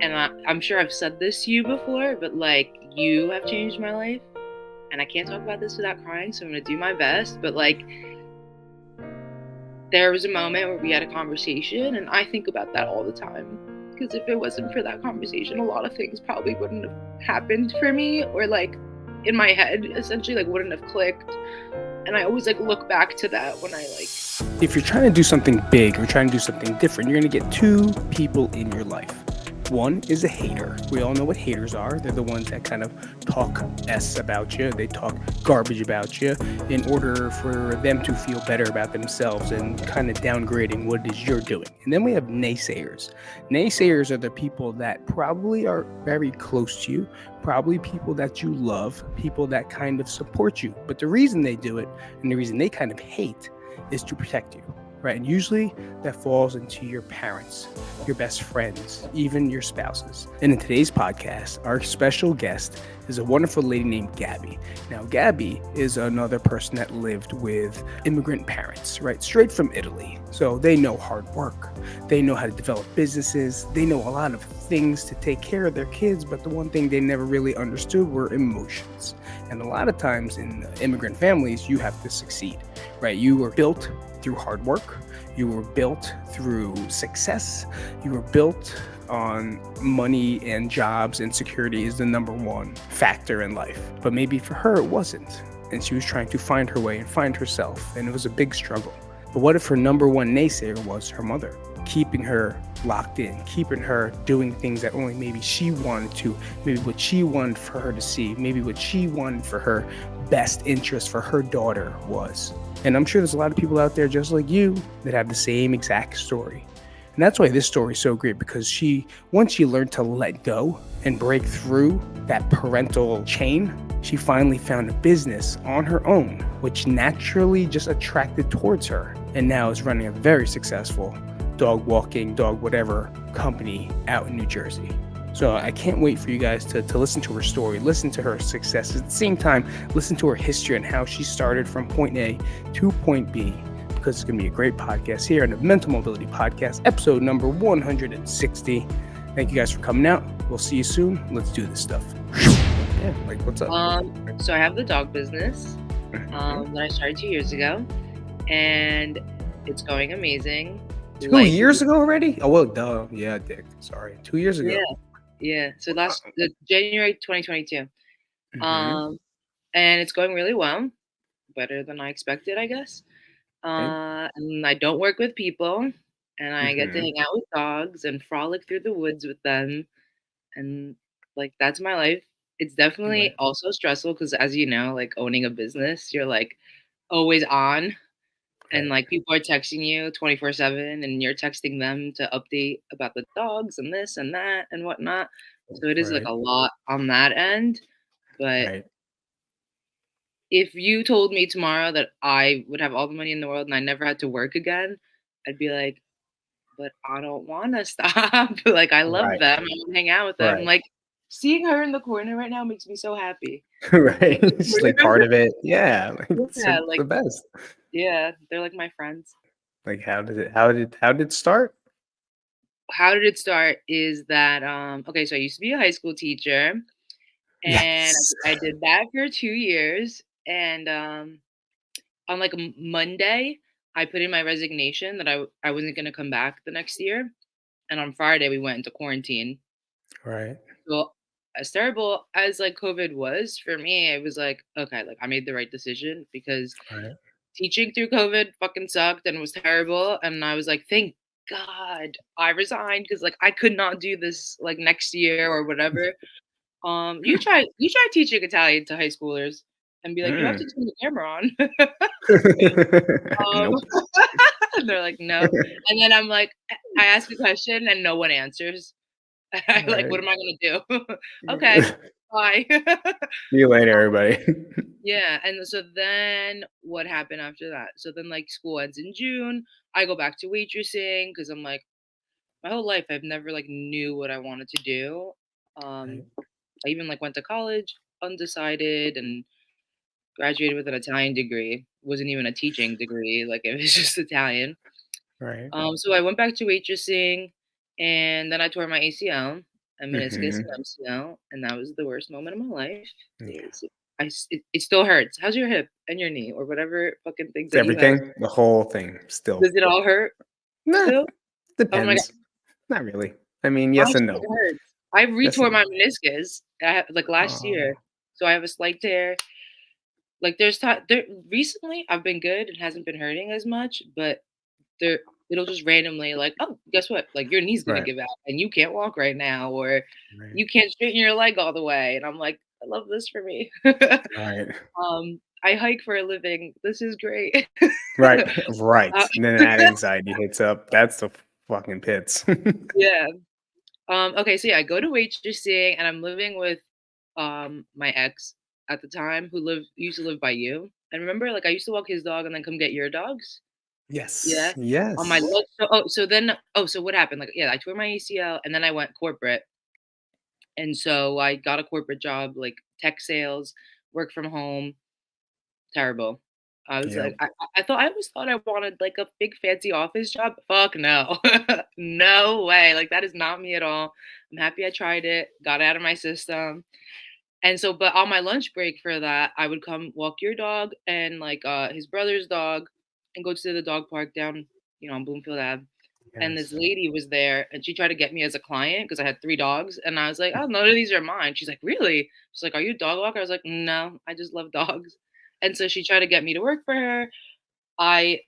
and I'm sure I've said this to you before, but like you have changed my life, and I can't talk about this without crying, so I'm gonna do my best. But like, there was a moment where we had a conversation, and I think about that all the time. Because if it wasn't for that conversation, a lot of things probably wouldn't have happened for me, or like in my head, essentially, like wouldn't have clicked. And I always like look back to that when I like. If you're trying to do something big or trying to do something different, you're going to get two people in your life. One is a hater. We all know what haters are. They're the ones that kind of talk S about you. They talk garbage about you in order for them to feel better about themselves and kind of downgrading what it is you're doing. And then we have naysayers. Naysayers are the people that probably are very close to you, probably people that you love, people that kind of support you. But the reason they do it and the reason they kind of hate is to protect you, right? And usually that falls into your parents, your best friends, even your spouses. And in today's podcast, our special guest is a wonderful lady named Gabby. Now, Gabby is another person that lived with immigrant parents, right? Straight from Italy. So they know hard work. They know how to develop businesses. They know a lot of things to take care of their kids, but the one thing they never really understood were emotions. And a lot of times in immigrant families, you have to succeed, right? You were built through hard work. You were built through success. You were built on money and jobs, and security is the number one factor in life. But maybe for her, it wasn't. And she was trying to find her way and find herself. And it was a big struggle. But what if her number one naysayer was her mother, keeping her locked in, keeping her doing things that only maybe she wanted to, maybe what she wanted for her to see, maybe what she wanted for her best interest for her daughter was. And I'm sure there's a lot of people out there just like you that have the same exact story. And that's why this story is so great, because once she learned to let go and break through that parental chain, she finally found a business on her own, which naturally just attracted towards her, and now is running a very successful dog walking, dog whatever company out in New Jersey. So I can't wait for you guys to listen to her story, listen to her successes, at the same time, listen to her history and how she started from point A to point B, because it's going to be a great podcast here on the Mental Mobility Podcast, episode number 160. Thank you guys for coming out. We'll see you soon. Let's do this stuff. Yeah, like, what's up? So I have the dog business that I started 2 years ago, and it's going amazing. 2 years ago already? Oh, well, duh. Yeah, Dick. Sorry. 2 years ago. Yeah. So January 2022. And it's going really well, better than I expected, I guess. And I don't work with people, and I get to hang out with dogs and frolic through the woods with them, and like that's my life. It's definitely also stressful because, as you know, like owning a business, you're like always on, and like people are texting you 24/7, and you're texting them to update about the dogs and this and that and whatnot. So it is like a lot on that end. But if you told me tomorrow that I would have all the money in the world and I never had to work again, I'd be like, but I don't want to stop. Like, I love them. I want to hang out with them. Like, seeing her in the corner right now makes me so happy. Right. It's like part of it. Yeah. It's Yeah, the like, best. yeah, they're like my friends. Like, how did it start? How did it start is that, okay, so I used to be a high school teacher, and Yes. I did that for 2 years, and, on, like, a Monday, I put in my resignation that I wasn't gonna come back the next year, and on Friday, we went into quarantine. Right. So, as terrible as, like, COVID was, for me, it was like, "Okay, like, I made the right decision," because Right. teaching through COVID fucking sucked and was terrible, and I was like, "Thank God I resigned," because like, I could not do this, like, next year or whatever. You try teaching Italian to high schoolers and be like, "You have to Mm. turn the camera on." Um, Nope. and they're like, "No." And then I'm like I ask a question and no one answers. I like, Right. "What am I gonna do?" "Okay, bye." See you later, everybody. Yeah, and so then what happened after that? So then, like, school ends in June, I go back to waitressing because 'cause I'm like my whole life I've never, like, knew what I wanted to do. Right. I even, like, went to college undecided and graduated with an Italian degree. Wasn't even a teaching degree, like, it was just Italian. Right. So I went back to waitressing, and then I tore my ACL. a meniscus and Mhm. MCL, and that was the worst moment of my life. Yeah. It still hurts. How's your hip and your knee or whatever fucking things It's that you have? everything, the whole thing still. Does it all hurt Nah, still? Oh my god, depends. Not really. I mean, my yes and shit no. hurts. I Yes retore and my no. meniscus, like, last year, Oh, so I have a slight tear. Like, there recently, I've been good, it hasn't been hurting as much, but there it'll just randomly like, "Oh, guess what? Like, your knee's gonna right, give out, and you can't walk right now," or right, "You can't straighten your leg all the way," and I'm like, "I love this for me." right, I hike for a living. This is great. right, Uh, right. And then that anxiety hits up. That's the fucking pits. yeah. Okay, so yeah, I go to waitressing and I'm living with my ex at the time who used to live by you. And remember, like I used to walk his dog and then come get your dogs. Yes, Yeah. On my yes. lunch. So what happened? Like, yeah, I tore my ACL and then I went corporate. And so I got a corporate job, like tech sales, work from home, terrible. I was like, Yep. I always thought I wanted like a big fancy office job. Fuck no. No way. Like that is not me at all. I'm happy I tried it, got it out of my system. And so, but on my lunch break for that, I would come walk your dog and like his brother's dog and go to the dog park down, on Bloomfield Ave. And this Yes. lady was there and she tried to get me as a client because I had three dogs. And I was like, oh, none of these are mine. She's like, really? She's like, are you a dog walker? I was like, no, I just love dogs. And so she tried to get me to work for her. I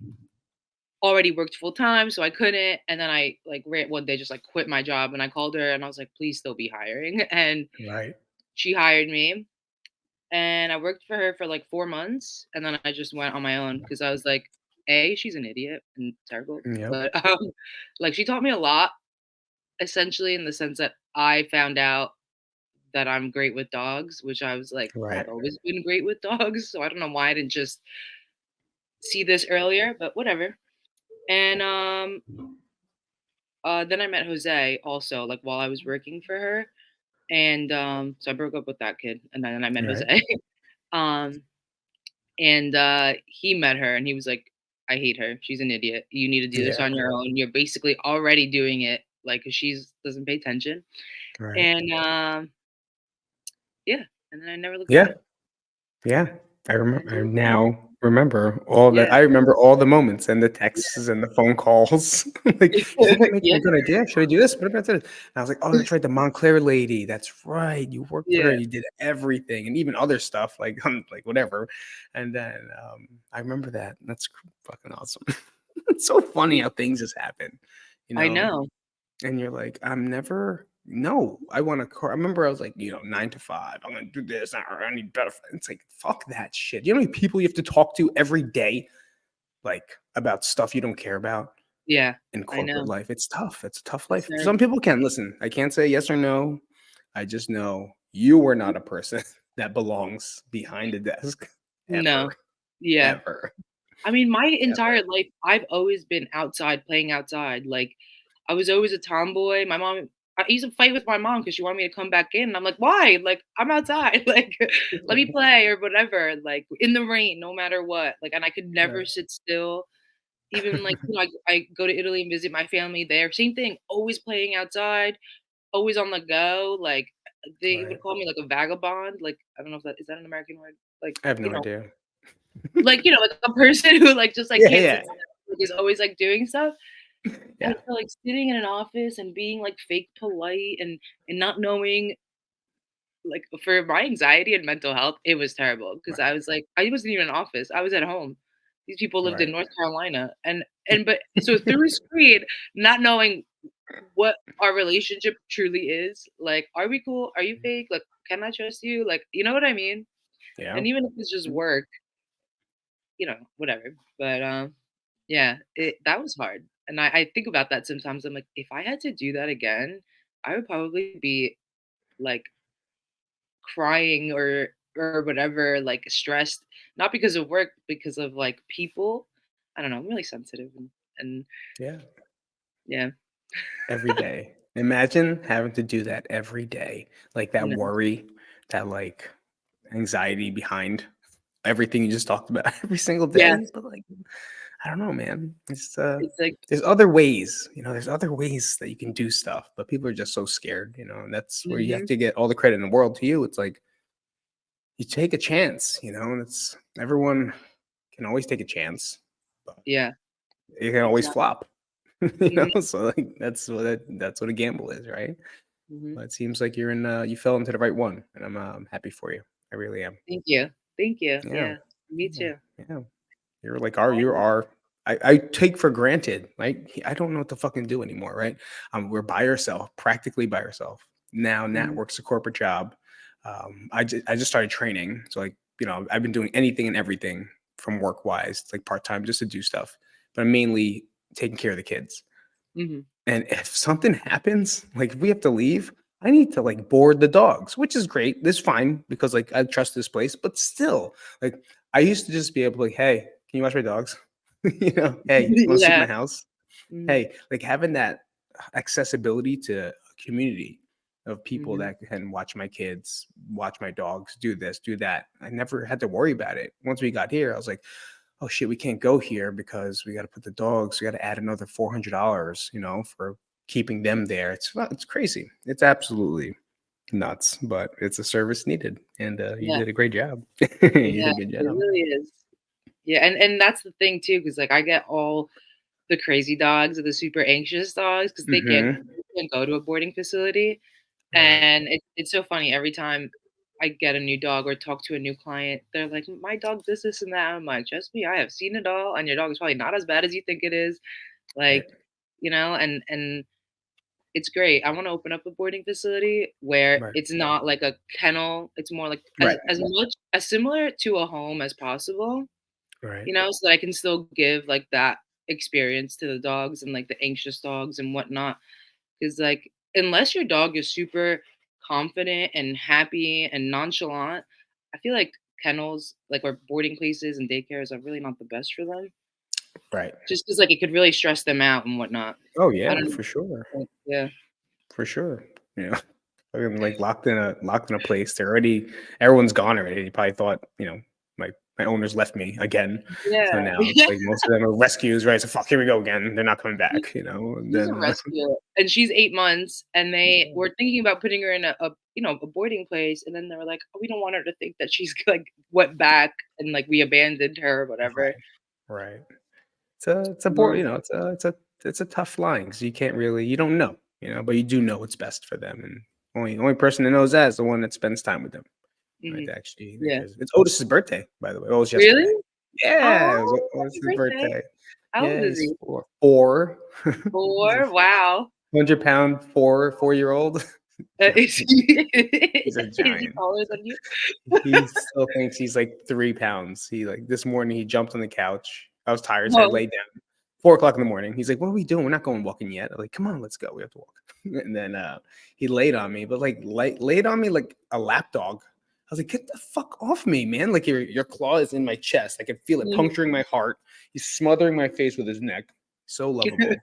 already worked full time, so I couldn't. And then I like one day just like quit my job and I called her and I was like, please still be hiring. And Right. she hired me and I worked for her for like 4 months. And then I just went on my own because I was like, A, she's an idiot and terrible. Yep. But like she taught me a lot essentially in the sense that I found out that I'm great with dogs, which I was like, Right. I've always been great with dogs. So I don't know why I didn't just see this earlier, but whatever. And then I met Jose also, like while I was working for her. And so I broke up with that kid and then I met Right. Jose. um and he met her and he was like, I hate her. She's an idiot. You need to do this Yeah. on your own. You're basically already doing it like 'cause she's doesn't pay attention. Right. And yeah, and then I never looked Yeah. back. Yeah, And I now remember all the yeah. I remember all the moments and the texts and the phone calls. Like, "You think I'm making Yeah. a good idea? Should I do this? What about this?" And I was like, "Oh, that's right, the Montclair lady. That's right. You worked for her. Yeah. You did everything and even other stuff like, like whatever." And then, I remember that. That's fucking awesome. It's so funny how things just happen, you I know? know. And you're like, "I'm never no, I want a car." I remember I was like, 9 to 5. I'm gonna do this. I need better. It's like, fuck that shit. You know how many people you have to talk to every day, like about stuff you don't care about Yeah. in I corporate know. life? It's tough. It's a tough It's life. Some terrible. people can listen. I can't say yes or no. I just know you are not a person that belongs behind a desk No. ever, Yeah. ever, I mean, my ever. entire life, I've always been outside, playing outside. Like, I was always a tomboy. I used to fight with my mom because she wanted me to come back in. And I'm like, why? Like, I'm outside. Like, let me play or whatever. Like, in the rain, no matter what. Like, and I could never Right. sit still. Even like, I go to Italy and visit my family there. Same thing, always playing outside, always on the go. Like, they would Right. call me like a vagabond. Like, I don't know if that is that an American word? Like, I have no idea. like a person who like just like Yeah, can't sit yeah, still, like, is always like doing stuff. And yeah. so like sitting in an office and being like fake polite and not knowing like for my anxiety and mental health, it was terrible because I Right. was like I wasn't even in an office. I was at home. These people lived in Right. North Carolina and but so through a screen, not knowing what our relationship truly is, like, are we cool? Are you fake? Like, can I trust you? Like, you know what I mean? Yeah. And even if it's just work, whatever. But yeah, that was hard. And I think about that sometimes. I'm like, if I had to do that again, I would probably be like crying or whatever, like stressed, not because of work, because of like people. I don't know. I'm really sensitive and Yeah. yeah, Every day. Imagine having to do that every day. Like I that know. worry, that like anxiety behind everything you just talked about every single Yeah, day. But like, I don't know, man. It's It's like there's other ways, there's other ways that you can do stuff, but people are just so scared, and that's where you have mhm, to get all the credit in the world to you. It's like you take a chance, and it's everyone can always take a chance, but yeah, it can always exactly. flop. Mhm, So like that's what a gamble is, right? mhm. But it seems like you fell into the right one, and I'm happy for you. I really am. Thank you. Thank you. Yeah. Yeah, me Yeah. too. Yeah. You're like our you are I take for granted, right? I don't know what to fucking do anymore, right? We're by yourself, practically by yourself. Now Nat Mhm, works a corporate job. I just started training. So like, I've been doing anything and everything from work wise, like part-time just to do stuff. But I'm mainly taking care of the kids. mhm. And if something happens, like if we have to leave, I need to like board the dogs, which is great. This is fine because like I trust this place, but still, like I used to just be able to like, hey, can you watch my dogs? Hey, you want to sleep in Yeah. my house? Mhm, Hey, like having that accessibility to a community of people mhm, that can watch my kids, watch my dogs, do this, do that. I never had to worry about it. Once we got here, I was like, oh shit, we can't go here because we got to put the dogs, we got to add another $400, for keeping them there. It's crazy. It's absolutely nuts, but it's a service needed. And you yeah, did a great job. You did yeah, a good it job. really is. Yeah, and that's the thing too, because like, I get all the crazy dogs or the super anxious dogs because Hmm. they can't go to a boarding facility, Right. and it's so funny every time I get a new dog or talk to a new client, they're like, "My dog this, and that." I'm like, "Trust me, I have seen it all, and your dog is probably not as bad as you think it is." Right. Like, and it's great. I wanna open up a boarding facility where Right. it's not like a kennel, it's more like Right. as much as similar to a home as possible, Right. so that I can still give, like, that experience to the dogs and, like, the anxious dogs and whatnot. Because like, unless your dog is super confident and happy and nonchalant, I feel like kennels, like, or boarding places and daycares are really not the best for them. Right. Just because like, it could really stress them out and whatnot. Oh I yeah, don't for sure. know. Yeah. For sure. Yeah. I'm like locked in a place. They're already everyone's gone already. You probably thought, my owners left me again. So Yeah. now it's like most of them are rescues, right? So fuck, here we go again. They're not coming back, and She's a then rescue, and she's 8 months, and they yeah. were thinking about putting her in a boarding place, and then they were like, "Oh, we don't want her to think that she's, like, went back and, like, we abandoned her or whatever." Right. Right. It's a board, No. it's a tough line because you don't know, but you do know what's best for them. And only person that knows that is the one that spends time with them. Right. Mhm. Actually, Yeah. it's Otis's birthday, by the way. It was Really? yesterday. Yeah, it was Oh, happy Otis's birthday. birthday. How old Yeah, is he's he? four. He's a 4? Wow. 100-pound, 4-year old. Is he He's a is he giant. taller than you? He still thinks he's like 3 pounds. He like this morning he jumped on the couch. I was tired, so I Oh. laid down. 4 o'clock in the morning. He's like, "What are we doing? We're not going walking yet." I'm like, "Come on, let's go. We have to walk." And then he laid on me, but like laid on me like a lap dog. I was like, "Get the fuck off me, man! Like your claw is in my chest. I can feel it Mhm. puncturing my heart. He's smothering my face with his neck. So lovable,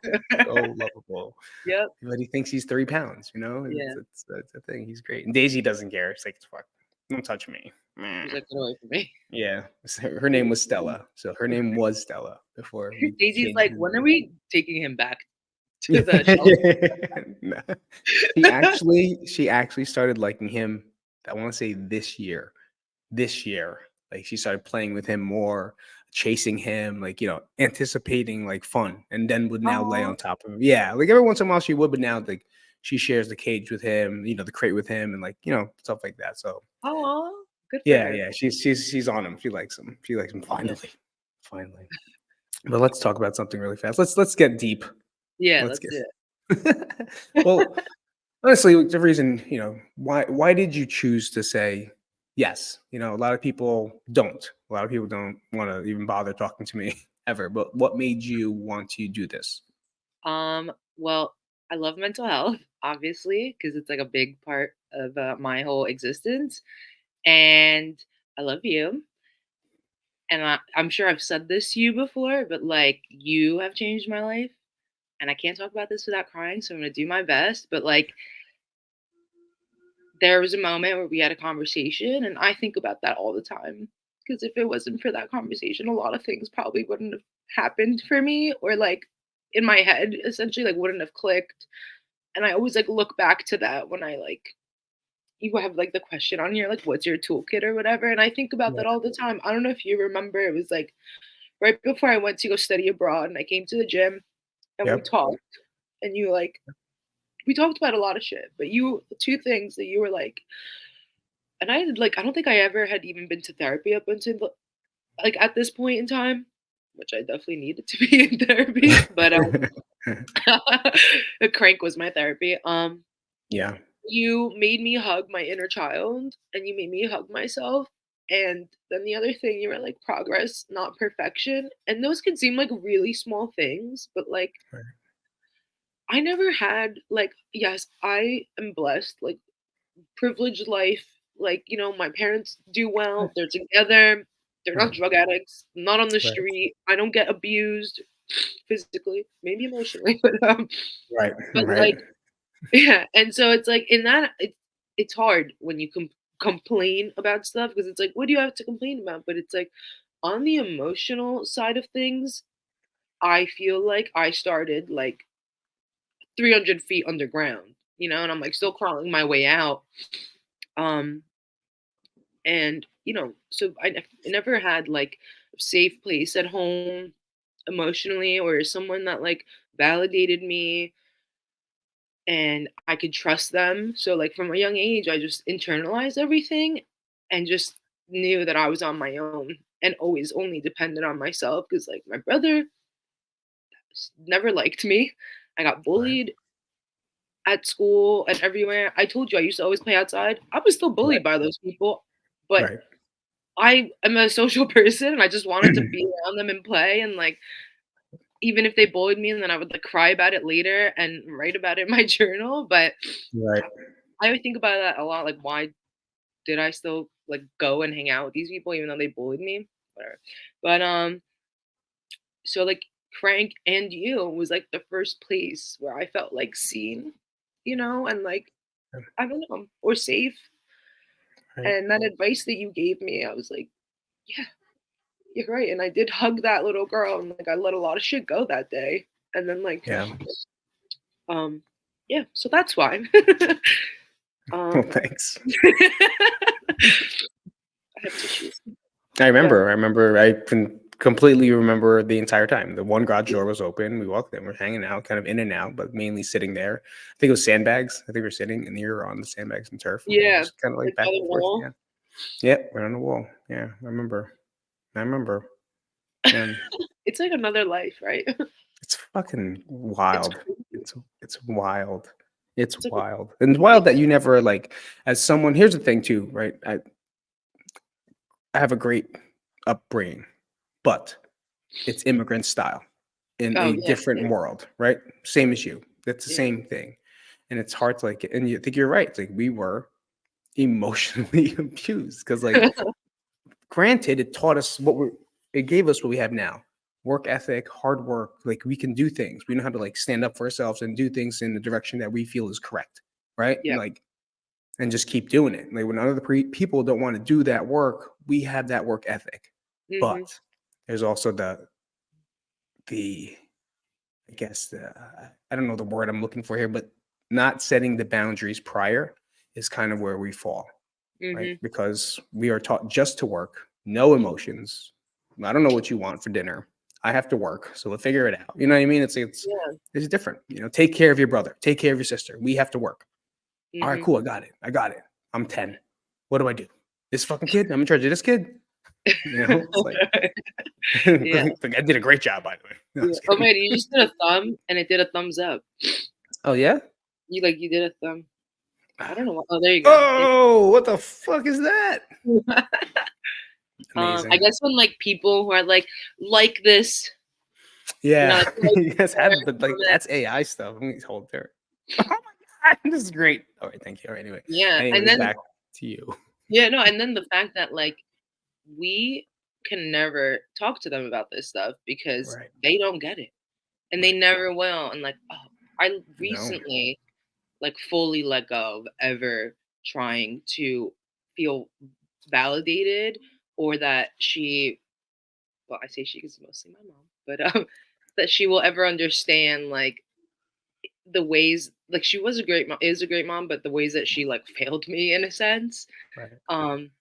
so lovable." Yep. But he thinks he's 3 pounds. Yeah. That's a thing. He's great. And Daisy doesn't care. It's like, fuck, don't touch me. Meh. He's like, "Get away from me." Yeah. So her name was Stella. So her name was Stella before we Daisy's changed like, her "When are name. we taking him back to the shelter?" Nah. She actually started liking him. I want to say this year. This year, like she started playing with him more, chasing him, like anticipating like fun, and then would now lay Aw, on top of him. Yeah, like every once in a while she would, but now like she shares the cage with him, the crate with him, and like stuff like that. So aw, good for yeah, her. yeah, she's on him. She likes him. She likes him Yeah. finally, finally. But let's talk about something really fast. Let's get deep. Yeah, Let's let's get do well. it. Honestly, the reason, why did you choose to say yes? A lot of people don't. A lot of people don't want to even bother talking to me ever. But what made you want to do this? Well, I love mental health, obviously, because it's, like, a big part of, my whole existence, and I love you. And I'm sure I've said this to you before, but, like, you have changed my life, and I can't talk about this without crying, so I'm gonna do my best, but, like, there was a moment where we had a conversation, and I think about that all the time, because if it wasn't for that conversation, a lot of things probably wouldn't have happened for me, or like in my head, essentially, like wouldn't have clicked. And I always like look back to that when I like you have like the question on here, like, what's your toolkit or whatever. And I think about that Right. all the time. I don't know if you remember, it was like right before I went to go study abroad and I came to the gym and we Yep. talked and you like we talked about a lot of shit, but you two things that you were like, and I had like I don't think I ever had even been to therapy up until like at this point in time, which I definitely needed to be in therapy, but a crank was my therapy. Yeah. You made me hug my inner child and you made me hug myself. And then the other thing, you were like progress, not perfection. And those can seem like really small things, but like Right. I never had like yes, I am blessed, like privileged life. Like, my parents do well, they're together, they're not Right. drug addicts, not on the Right. street. I don't get abused physically, maybe emotionally, Right. but Right. like yeah, and so it's like in that it's hard when you complain about stuff because it's like, what do you have to complain about? But it's like on the emotional side of things, I feel like I started like 300 feet underground, and I'm like still crawling my way out. Um, and so I never had like a safe place at home emotionally or someone that like validated me and I could trust them. So like from a young age, I just internalized everything and just knew that I was on my own and always only depended on myself because like my brother never liked me. I got Right. bullied at school and everywhere. I told you I used to always play outside. I was still Right. bullied by those people, but Right. I am a social person and I just wanted to be around them and play and like even if they bullied me and then I would like cry about it later and write about it in my journal, but Right. I would think about that a lot, like, why did I still, like, go and hang out with these people even though they bullied me? Whatever. But, so, like, Frank and you was, like, the first place where I felt, like, seen, and, like, I don't know, or safe. Right. And that advice that you gave me, I was like, "Yeah, you're right." And I did hug that little girl, and, like, I let a lot of shit go that day. And then, like, Yeah. um, yeah, so that's why. Well, Um, thanks. I have tissues. I But remember. I remember. I can completely remember the entire time. The one garage door was open. We walked in. We're hanging out, kind of in and out, but mainly sitting there. I think it was sandbags. I think we were sitting, and you're on the sandbags and turf, and we were yeah, just kind of like like, by back the and forth. wall. Yeah. Yep. Right on the wall. Yeah. I remember. I remember. Man, It's like another life, right? it's fucking It's wild. crazy. It's wild. It's It's like a wild. And it's like wild that you never like as someone. Here's the thing too, right? I have a great upbringing, but it's immigrant style in oh, a yeah, different same. world, right? Same as you. That's the Yeah. same thing. And it's hard to like, and you think you're right. It's like we were emotionally abused because, like, granted, it taught us it gave us what we have now work ethic, hard work. Like, we can do things. We know how to like stand up for ourselves and do things in the direction that we feel is correct, right? And Yeah. like, and just keep doing it. Like, when other people don't want to do that work, we have that work ethic. Mhm. But there's also the I guess I don't know the word I'm looking for here, but not setting the boundaries prior is kind of where we fall, right? Mhm. Because we are taught just to work, no emotions. I don't know what you want for dinner. I have to work, so we'll figure it out. You know what I mean? Yeah. It's different. Take care of your brother, take care of your sister. We have to work. All right, Mhm. cool. I got it. I got it. I'm 10. What do I do? This fucking kid? I'm in charge of this kid. It's like Yeah. I did a great job, by the way. No, Yeah. just Oh, kidding. man, you just did a thumb, and it did a thumbs up. Oh yeah. You did a thumb. I don't know what oh, there you go. There Oh, what the fuck is that? I Amazing. guess when, like, people who are like this, Yeah. it's like, You guys have the like comment. that's AI stuff. Let me hold there. Oh my god, this is great. All right, thank you. All right, anyway. Yeah, and Anyways, then back to you. yeah, no, and then the fact that, like, we can never talk to them about this stuff because Right, they don't get it, and they right. never will, and, like, oh, I No. recently, like, fully let go of ever trying to feel validated or that she, well, I say she 'cause it's mostly my mom, but, that she will ever understand, like, the ways like, she was a great mom is a great mom, but the ways that she, like, failed me in a sense. Right.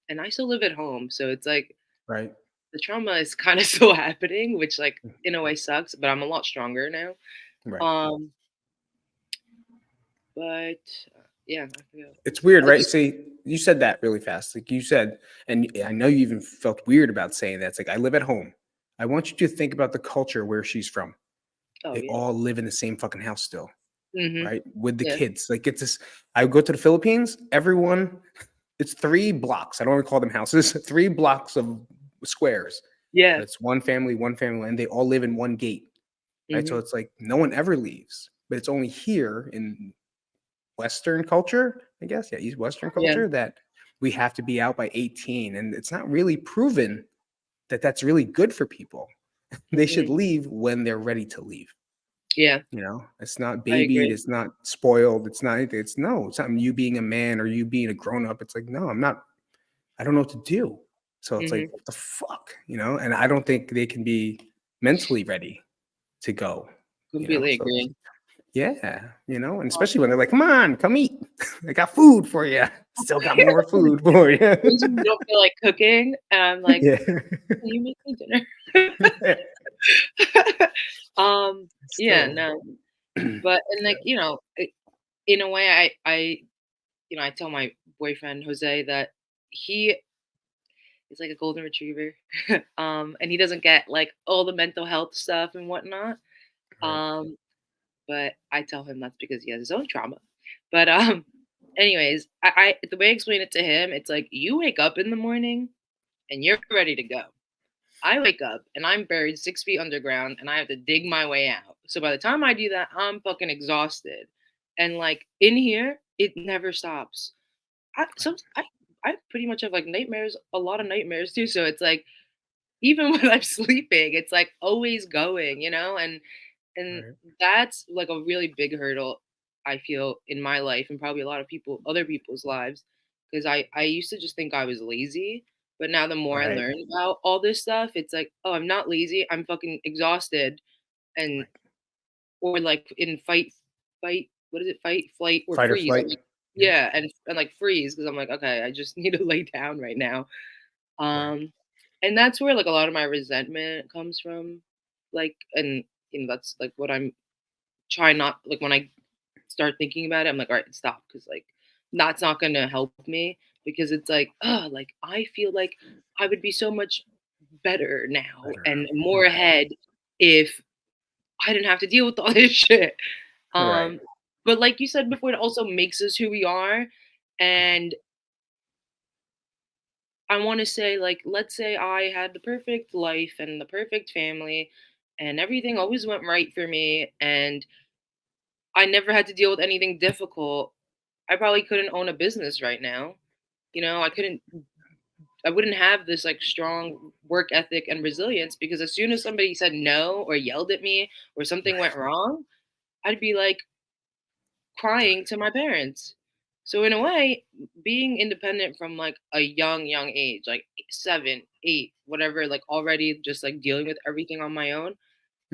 And I still live at home, so it's like Right. the trauma is kinda still happening, which, like, in a way sucks, but I'm a lot stronger now. Right. Um, but, yeah, I forgot. It's weird, I right? just See, you said that really fast. Like you said, and I know you even felt weird about saying that. It's like, I live at home. I want you to think about the culture where she's from. oh, They yeah. all live in the same fucking house still, Mhm. right? With the Yeah. kids. Like it's this. I go to the Philippines, everyone, it's 3 blocks. I don't want to call them houses, 3 blocks of squares. Yeah. But it's one family, and they all live in one gate. Right. So Mhm. it's like no one ever leaves. But it's only here in Western culture, I guess, yeah, East Western Yeah. culture, that we have to be out by 18, and it's not really proven that that's really good for people. They should Mhm. leave when they're ready to leave. Yeah, It's not I babied, agree. it's not spoiled, it's not anything. It's no, it's not you being a man or you being a grown up. It's like, no, I'm not, I don't know what to do. So it's like, Mhm. what the fuck? And I don't think they can be mentally ready to go, Completely so agree. yeah, and especially when they're like, "Come on, come eat. I got food for you. Still got more food for you." Days when you don't feel like cooking, and I'm like, Yeah. "Can you make me dinner?" Yeah, Still. no, but and, like, in a way, I tell my boyfriend, Jose, that he is like a golden retriever, and he doesn't get, like, all the mental health stuff and whatnot, Right. um, but I tell him that's because he has his own trauma. But, anyways, the way I explain it to him, it's like, you wake up in the morning and you're ready to go. I wake up and I'm buried 6 feet underground and I have to dig my way out. So by the time I do that, I'm fucking exhausted. And, like, in here, it never stops. I some I pretty much have, like, nightmares, a lot of nightmares too, so it's like, even when I'm sleeping, it's, like, always going, and Right. that's, like, a really big hurdle, I feel, in my life and probably a lot of other people's lives, because I used to just think I was lazy, but now the more I Right. learn about all this stuff, it's like, "Oh, I'm not lazy, I'm fucking exhausted," and Right. or, like, in fight what is it? Fight, flight, or Fight or freeze. flight. I'm like, Yeah. yeah, and, like, freeze because 'cause I'm like, "Okay, I just need to lay down right now." Right. Um, and that's where, like, a lot of my resentment comes from, like, and, that's, like, what I'm trying not like, when I start thinking about it, I'm like, "Alright, stop," because like, that's not gonna help me because it's like, like, I feel like I would be so much better now Better. and more Right. ahead if I didn't have to deal with all this shit. Right. Um, but like you said before, it also makes us who we are, Right. and I wanna say, like, let's say I had the perfect life and the perfect family, and everything always went right for me, and I never had to deal with anything difficult. I probably couldn't own a business right now. I wouldn't have this, like, strong work ethic and resilience because as soon as somebody said no or yelled at me or something went Right. wrong, I'd be like crying to my parents. So in a way, being independent from like a young age, like 7, 8, whatever, like already just like dealing with everything on my own.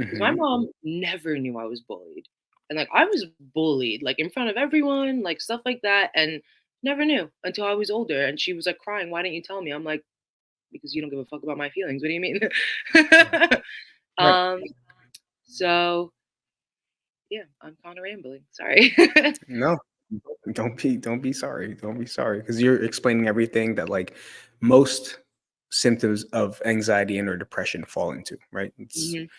Because my Mhm. mom never knew I was bullied. And like I was bullied, like in front of everyone, like stuff like that. And never knew until I was older. And she was like crying, "Why didn't you tell me?" I'm like, because you don't give a fuck about my feelings. What do you mean? Right. Right. um, so yeah, I'm kind of rambling. Sorry. No. Don't be sorry. Don't be sorry because you're explaining everything that like most symptoms of anxiety and or depression fall into, right? It's Mhm.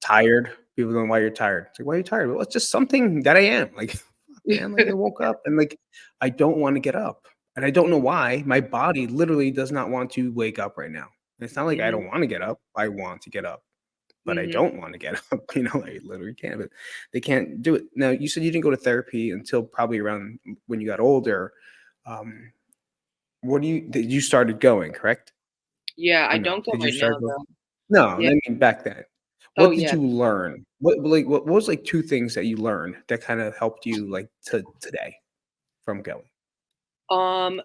tired. People going, why you're tired? It's like, why are you tired? Well, it's just something that I am. Like, fuck, man, like I woke up and like I don't want to get up. And I don't know Mhm, why. My body literally does not want to wake up right now. And it's not like I mhm, don't want to get up. I want to get up, but I mhm. don't want to get up. I literally can't, but they can't do it. Now, you said you didn't go to therapy until probably around when you got older. Um, what do did you started going, correct? Yeah, Or I no? don't go Did you right now start going? though. No, I Yeah. mean back then. Oh, What did yeah. you learn? What was, like, 2 things that you learned that kinda helped you, like, to today from going? Um,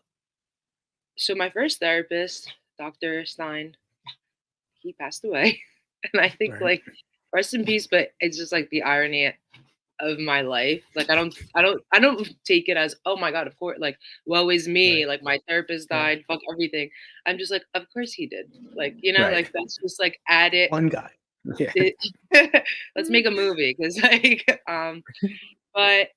so my first therapist Dr. Stein, he passed away. And I think Right. like rest in peace, but it's just like the irony of my life. Like I don't take it as, oh my God, of course, like woe is Right. me, like my therapist Yeah. died, fuck everything. I'm just like, of course he did. Like, Right. like that's just like added One guy. Yeah. it. Let's make a movie because like but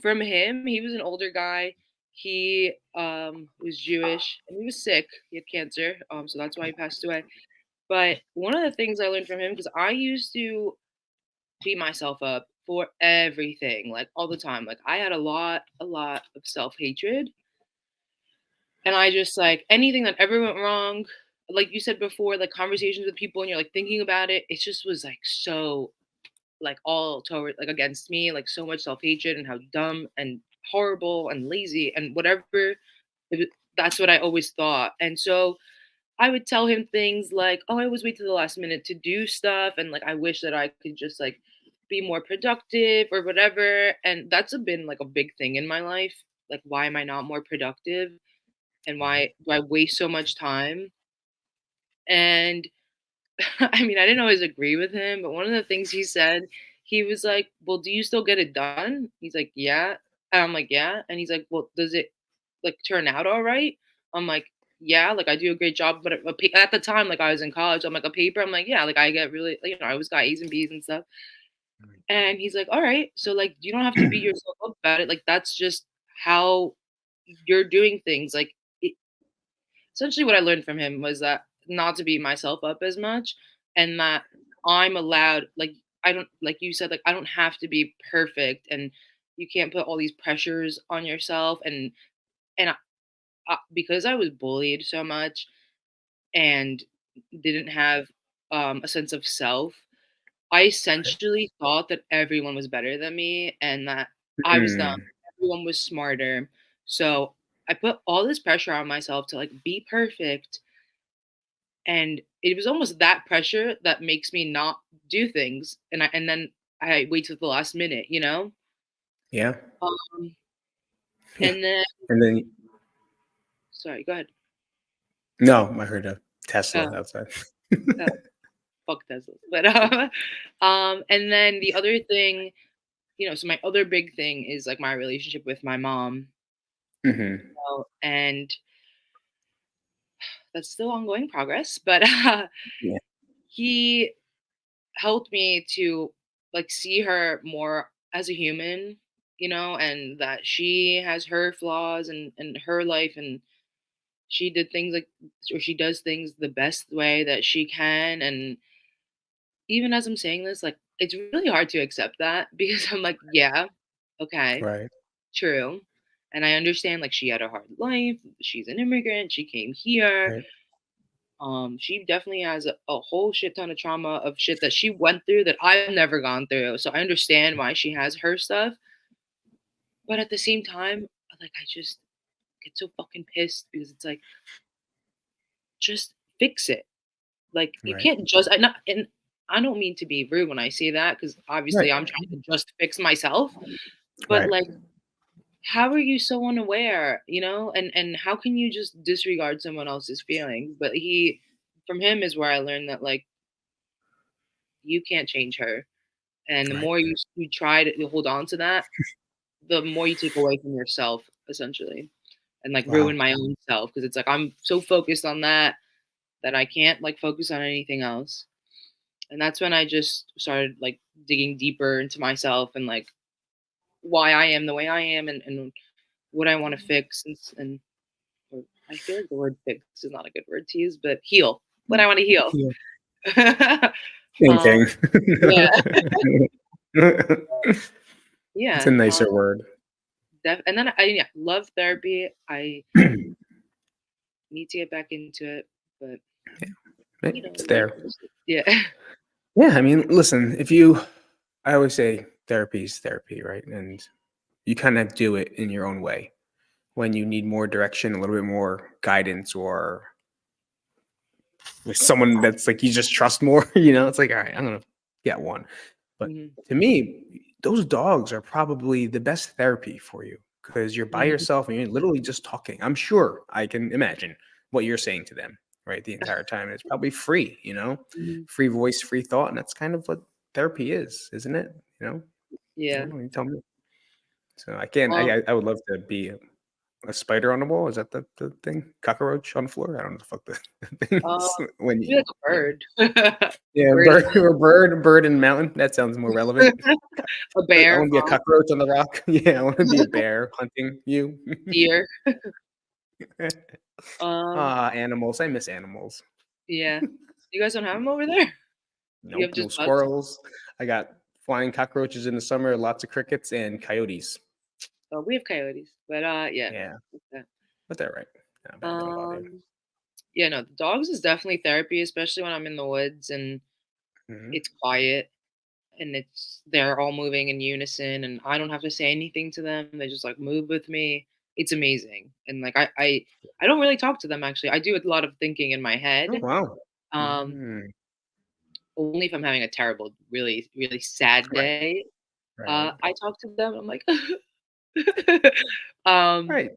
from him, he was an older guy. He was Jewish and he was sick. He had cancer. So that's why he passed away. But one of the things I learned from him, because I used to beat myself up for everything, like all the time. Like I had a lot of self-hatred. And I just like anything that ever went wrong, like you said before, like conversations with people and you're like thinking about it, it just was like so like all toward like against me, like so much self-hatred and how dumb and horrible and lazy and whatever. That's what I always thought. And so I would tell him things like, "Oh, I always wait to the last minute to do stuff, and like I wish that I could just like be more productive or whatever." And that's been like a big thing in my life. Like, why am I not more productive? And Right. why do I waste so much time? And I mean, I didn't always agree with him, but one of the things he said, he was like, "Well, do you still get it done?" He's like, "Yeah." And I'm like, "Yeah." And he's like, "Well, does it like turn out all right?" I'm like, "Yeah, like I do a great job." But at the time, like I was in college, I'm like a paper. I'm like, "Yeah, like I get really, I always got A's and B's and stuff." Right. And he's like, "All right, so like you don't have to beat yourself up about it. Like that's just how you're doing things." Like it, essentially, what I learned from him was that not to beat myself up as much, and that I'm allowed, like I don't, like you said, like I don't have to be perfect, and you can't put all these pressures on yourself, and because I was bullied so much and didn't have a sense of self, I essentially thought that everyone was better than me and that I was dumb, Mm. everyone was smarter. So I put all this pressure on myself to like be perfect. And it was almost that pressure that makes me not do things. And then I wait till the last minute. Yeah. Um, Yeah. and then And then sorry, go ahead. no, I heard a Tesla Uh, outside. uh, fuck Teslas. But and then the other thing, so my other big thing is like my relationship with my mom. Mhm. And that's still ongoing progress, but Yeah. he helped me to like see her more as a human, and that she has her flaws and her life, and she did things like, or she does things the best way that she can. And even as I'm saying this, like it's really hard to accept that because I'm like, yeah, okay, Right. true. And I understand like she had a hard life. She's an immigrant. She came here. Right. She definitely has a whole shit ton of trauma of shit that she went through that I've never gone through. So I understand why she has her stuff. But at the same time, like I just get so fucking pissed because it's like, just fix it. Like you Right. can't just I not and I don't mean to be rude when I say that because Right. obviously I'm trying to just fix myself. But Right. like, how are you so unaware, and how can you just disregard someone else's feelings? But from him is where I learned that like you can't change her. And the Right. more you try to hold on to that, the more you take away from yourself, essentially, and like ruin Wow. my own self because it's like I'm so focused on that I can't like focus on anything else. And that's when I just started like digging deeper into myself and like why I am the way I am and what I want to fix and or I feel like the word fix is not a good word to use, but heal. What I want to heal. Yeah. Same um, thing. yeah, It's a yeah. nicer word. And then yeah, love therapy. I need to get back into it, but Right, it's life there. goes. Yeah. Yeah, I mean, listen, I always say therapy is therapy, right? And you kind of do it in your own way. When you need more direction, a little bit more guidance, or with someone that's like you just trust more, it's like, all right, I'm gonna get one. But Mhm. to me, those dogs are probably the best therapy for you because you're by Mhm. yourself and you're literally just talking. I'm sure I can imagine what you're saying to them. right, the entire time. It's probably free, Mhm. free voice, free thought, and that's kind of what therapy is, isn't it? I Yeah. don't know. You tell me. So I can't. Um, I would love to be a spider on the wall. Is that the thing? Cockroach on the floor? I don't know the fuck the thing uh, is when maybe you. like a Yeah, bird. A yeah, bird, bird, a bird in the mountain. That sounds more relevant. a I bear, want to be a cockroach on the rock. Yeah, I want to be a bear hunting you. deer. Um, Animals. I miss animals. yeah. You guys don't have them over there? You have Nope, no just bugs? squirrels. I got flying cockroaches in the summer, lots of crickets and coyotes. Oh, we have coyotes, but, yeah. Yeah, Okay. but they're right. Not bad. They don't bother you. Um, yeah, no, the dogs is definitely therapy, especially when I'm in the woods and Mhm. it's quiet and they're all moving in unison and I don't have to say anything to them. They just like move with me. It's amazing. And like I don't really talk to them actually. I do a lot of thinking in my Oh, head. wow. Um, Mm. only if I'm having a terrible, really, really sad Right, day. right, I talk to them. I'm like, um, right.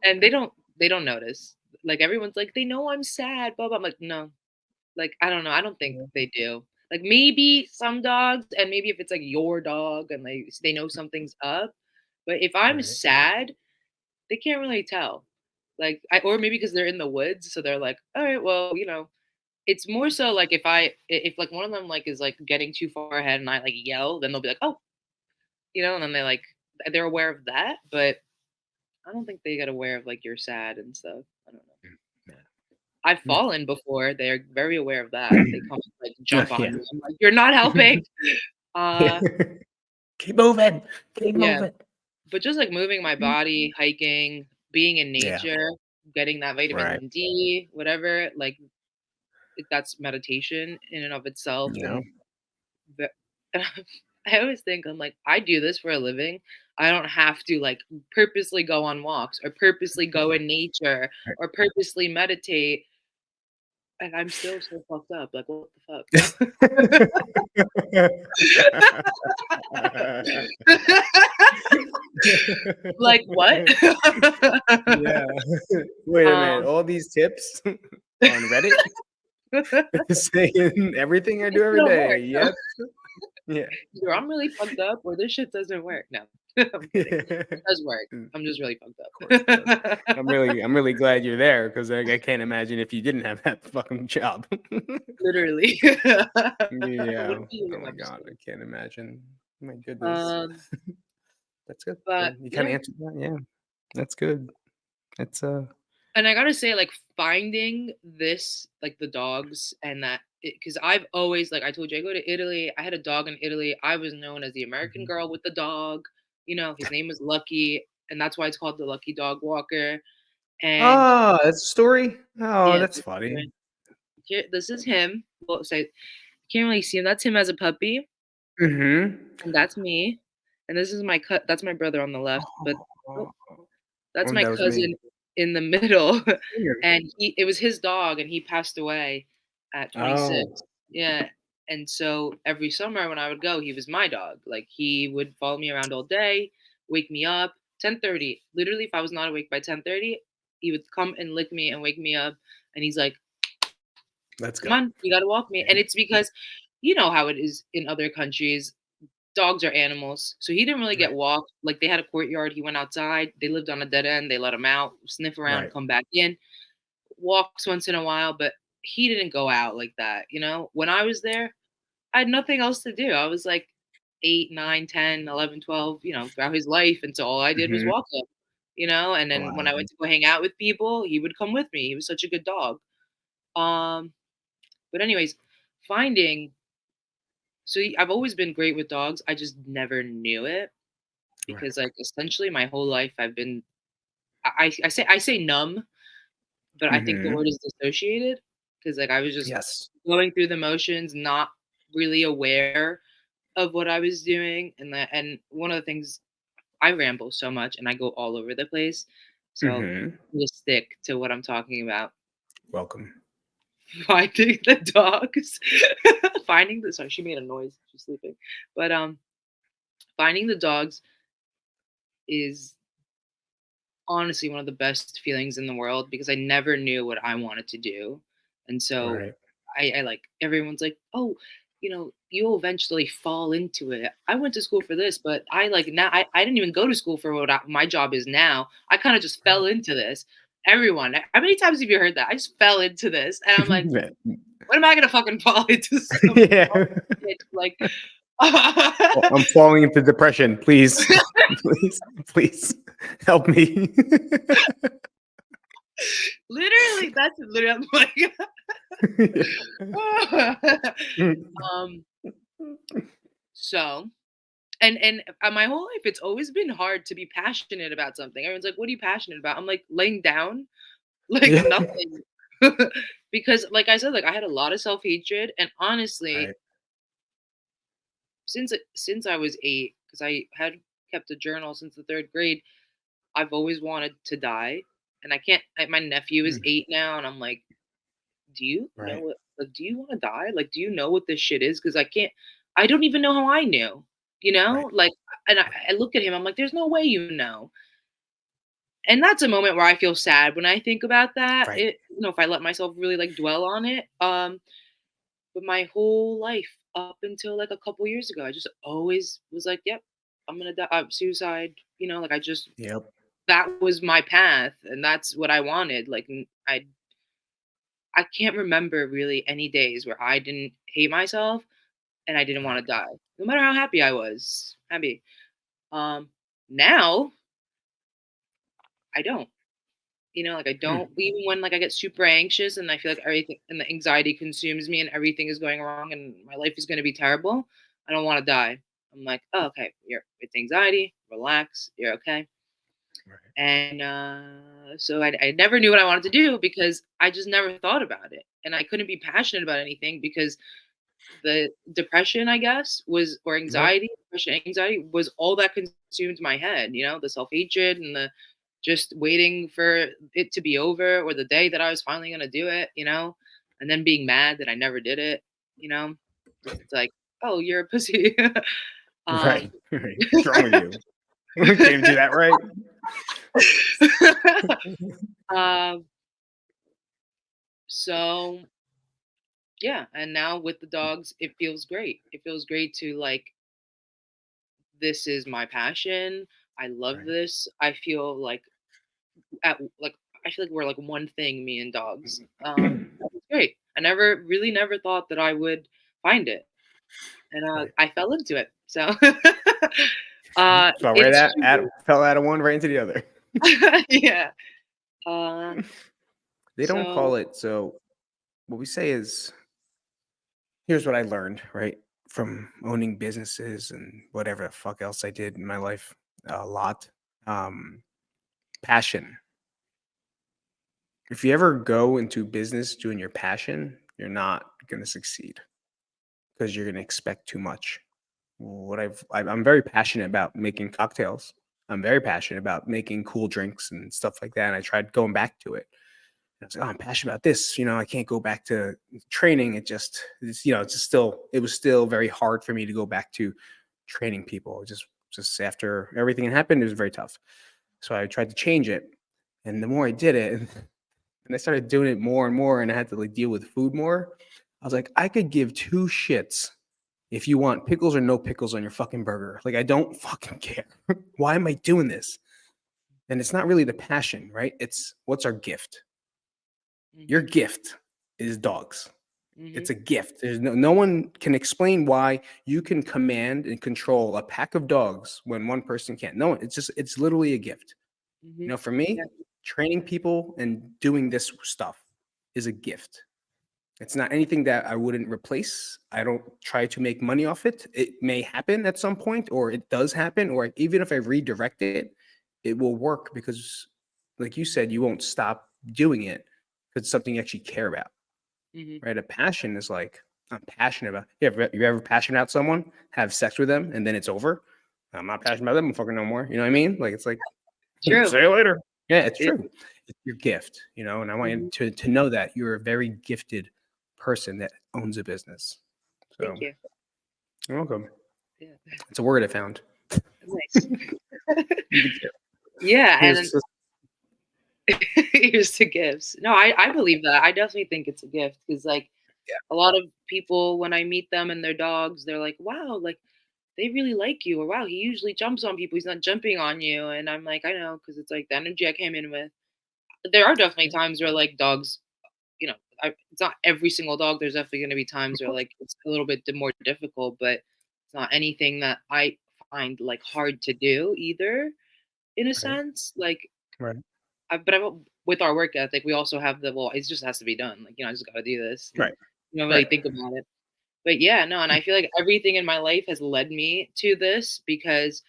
and they don't notice. Like everyone's like, they know I'm sad, blah blah. I'm like, no, like I don't know. I don't think Yeah, they do. Like maybe some dogs, and maybe if it's like your dog and they know something's up. But if I'm right, sad, they can't really tell. Like or maybe because they're in the woods, so they're like, all right, well, it's more so like if like one of them like is like getting too far ahead and I like yell, then they'll be like, oh, and then they're aware of that, but I don't think they get aware of like you're sad and stuff. I don't know. yeah. I've Yeah. fallen before. They're very aware of that. They come and, like jump on Yeah. me. I'm like, you're not helping. Yeah. Uh Keep moving. Keep yeah, moving. but just like moving my body, hiking, being in Yeah, nature, getting that right. vitamin D, whatever, like that's meditation in and of itself. Yeah. And Ve I always think I'm like, I do this for a living. I don't have to like purposely go on walks or purposely go in nature Right. or purposely meditate, and I'm still so fucked up. Like, what the fuck? Like, what? Yeah. Wait a minute, Um, all these tips on Reddit saying everything I it do every don't day. work. Yep. Yeah. Either I'm really fucked up or this shit doesn't work. No, I'm kidding. It does work. Mm, I'm just really fucked of course it does. up. I'm really glad you're there because I can't imagine if you didn't have that fucking job. Literally. Yeah. Wouldn't be here Oh if my I'm just god, I kidding. can't imagine. My goodness. Um, That's good. but Good. You kinda yeah, answered that, yeah. That's good. That's, and I gotta say, like finding this, like the dogs, and that because I've always, like I told you, I go to Italy. I had a dog in Italy. I was known as the American mhm. girl with the dog. His name was Lucky, and that's why it's called the Lucky Dog Walker. And Ah, that's a story? Oh, yeah, that's funny. this is him. Well, so you can't really see him. That's him as a puppy, Mhm. and that's me. And this is that's my brother on the left, but oh, Oh, that's oh, my that was me. cousin in the middle, Weird. and it was his dog, and he passed away at 26. Oh, Yeah, and so every summer when I would go, he was my dog. Like, he would follow me around all day, wake me up, 10:30. Literally, if I was not awake by 10:30, he would come and lick me and wake me up, and he's like, let's "Come go. on, you gotta walk me." And it's because you know how it is in other countries. Dogs are animals, so he didn't really get Right, walked. Like, they had a courtyard, he went outside, they lived on a dead end, they let him out, sniff around, right. come back in, walks once in a while, but he didn't go out like that. When I was there, I had nothing else to do. I was like 8, 9, 10, 11, 12, throughout his life, and so all I did was Mhm. walk him, and then when Wow. I went to go hang out with people, he would come with me. He was such a good dog. Um, but anyways, finding I've always been great with dogs. I just never knew it Right. because, like, essentially my whole life I've been I say numb, but I think the Mhm. word is dissociated because, like, I was just Yes. going through the motions, not really aware of what I was doing, and one of the things, I ramble so much and I go all over the place, so Mhm. just stick to what I'm talking about. Welcome. Finding the dogs, sorry, she made a noise. She's sleeping, but finding the dogs is honestly one of the best feelings in the world because I never knew what I wanted to do. And so Right. I like everyone's like, oh, you'll eventually fall into it. I went to school for this, but I like now I didn't even go to school for what my job is now. I kind of just fell Right. into this. Everyone, how many times have you heard that? I just fell into this. And I'm like, Yeah. when am I gonna fucking fall into some Yeah. shit? Like Well, I'm falling into depression. Please, please, please help me. literally, that's literally I'm like um so and my whole life it's always been hard to be passionate about something. Everyone's like, what are you passionate about? I'm like laying down like Yeah. nothing. Because like I said, like I had a lot of self-hatred and honestly, Right. since I was 8, because I had kept a journal since the 3rd grade, I've always wanted to die. And I can't my nephew is Mm. 8 now, and I'm like, do you know Right. what like do you want to die? Like, do you know what this shit is? Because I don't even know how I knew, Right. Like and I look at him, I'm like, there's no way you know. And that's a moment where I feel sad when I think about that. Right. If I let myself really like dwell on it. But my whole life up until like a couple years ago, I just always was like, yep, I'm gonna die. Suicide. Like Yep. that was my path, and that's what I wanted. Like I can't remember really any days where I didn't hate myself and I didn't want Right. to die, no matter how happy I was. Happy. Now I don't. Like I Mm. don't even when like I get super anxious and I feel like everything and the anxiety consumes me and everything is going wrong and my life is going to be terrible. I don't want to die. I'm like, oh, okay, it's anxiety. Relax. You're okay. Right. And so I never knew what I wanted to do because I just never thought about it, and I couldn't be passionate about anything because the depression, I guess, was or Yep. anxiety, depression, anxiety was all that consumed my head. The self hatred and the just waiting for it to be over or the day that I was finally gonna do it. And then being mad that I never did it. You know, just it's like, oh, you're a pussy. um, Right. Right. What's wrong with you? Can't do that right. um, so yeah, and now with the dogs, it feels great. It feels great to like this is my passion. I love Right. this. I feel like at like I feel like we're like one thing, me and dogs. It's great. I never thought that I would find it, and Right. I fell into it. So Fell right it's fell out of one right into the other. yeah. Uh, They don't so call it so what we say is here's what I learned, right? From owning businesses and whatever the fuck else I did in my life a lot. Um, passion. If you ever go into business doing your passion, you're not going to succeed because you're going to expect too much. I'm very passionate about making cocktails. I'm very passionate about making cool drinks and stuff like that. And I tried going back to it. I was like, oh, I'm passionate about this. I can't go back to training. It was still very hard for me to go back to training people. Just after everything that happened, it was very tough. So I tried to change it. And the more I did it, and I started doing it more and more, and I had to like deal with food more. I was like, I could give two shits if you want pickles or no pickles on your fucking burger. Like, I don't fucking care. Why am I doing this? And it's not really the passion, right? It's what's our gift? Your mhm, gift is dogs. It's mhm, a gift. There's no one can explain why you can command and control a pack of dogs when one person can't. No, it's literally a gift. mhm. For Yeah. me, training people and doing this stuff is a gift. It's not anything that I wouldn't replace. I don't try to make money off it. It may happen at some point, or it does happen, or even if I redirect it, it will work because, like you said, you won't stop doing it because it's something you actually care about, Mhm, right? A passion is like, I'm passionate about. You ever passionate about someone, have sex with them, and then it's over? I'm not passionate about them. I'm fucking no more. You know what I mean? Like, it's like, true. see you later. Yeah, it's It, true. It's your gift, and I want you mhm. to know that you're a very gifted person that owns a business. So Thank you. you're welcome. Yeah. It's a word I found. Nice. You can share. Yeah, Here's and this. Here's to gifts. No, I believe that. I definitely think it's a gift because, like, Yeah. a lot of people, when I meet them and their dogs, they're like, "Wow, like, they really like you," or "Wow, he usually jumps on people. He's not jumping on you." And I'm like, "I know, because it's, like, the energy I came in with." There are definitely times where, like, dogs, you know, it's not every single dog. There's definitely gonna be times Of where, course. like, it's a little bit more difficult, but it's not anything that I find, like, hard to do either, in a Right. sense. Like, Right. but I with our work ethic, we also have the, well, it just has to be done. Like, I just gotta do this, and Right. you don't really Right. think about it. But yeah, no, and Hmm. I feel like everything in my life has led me to this because,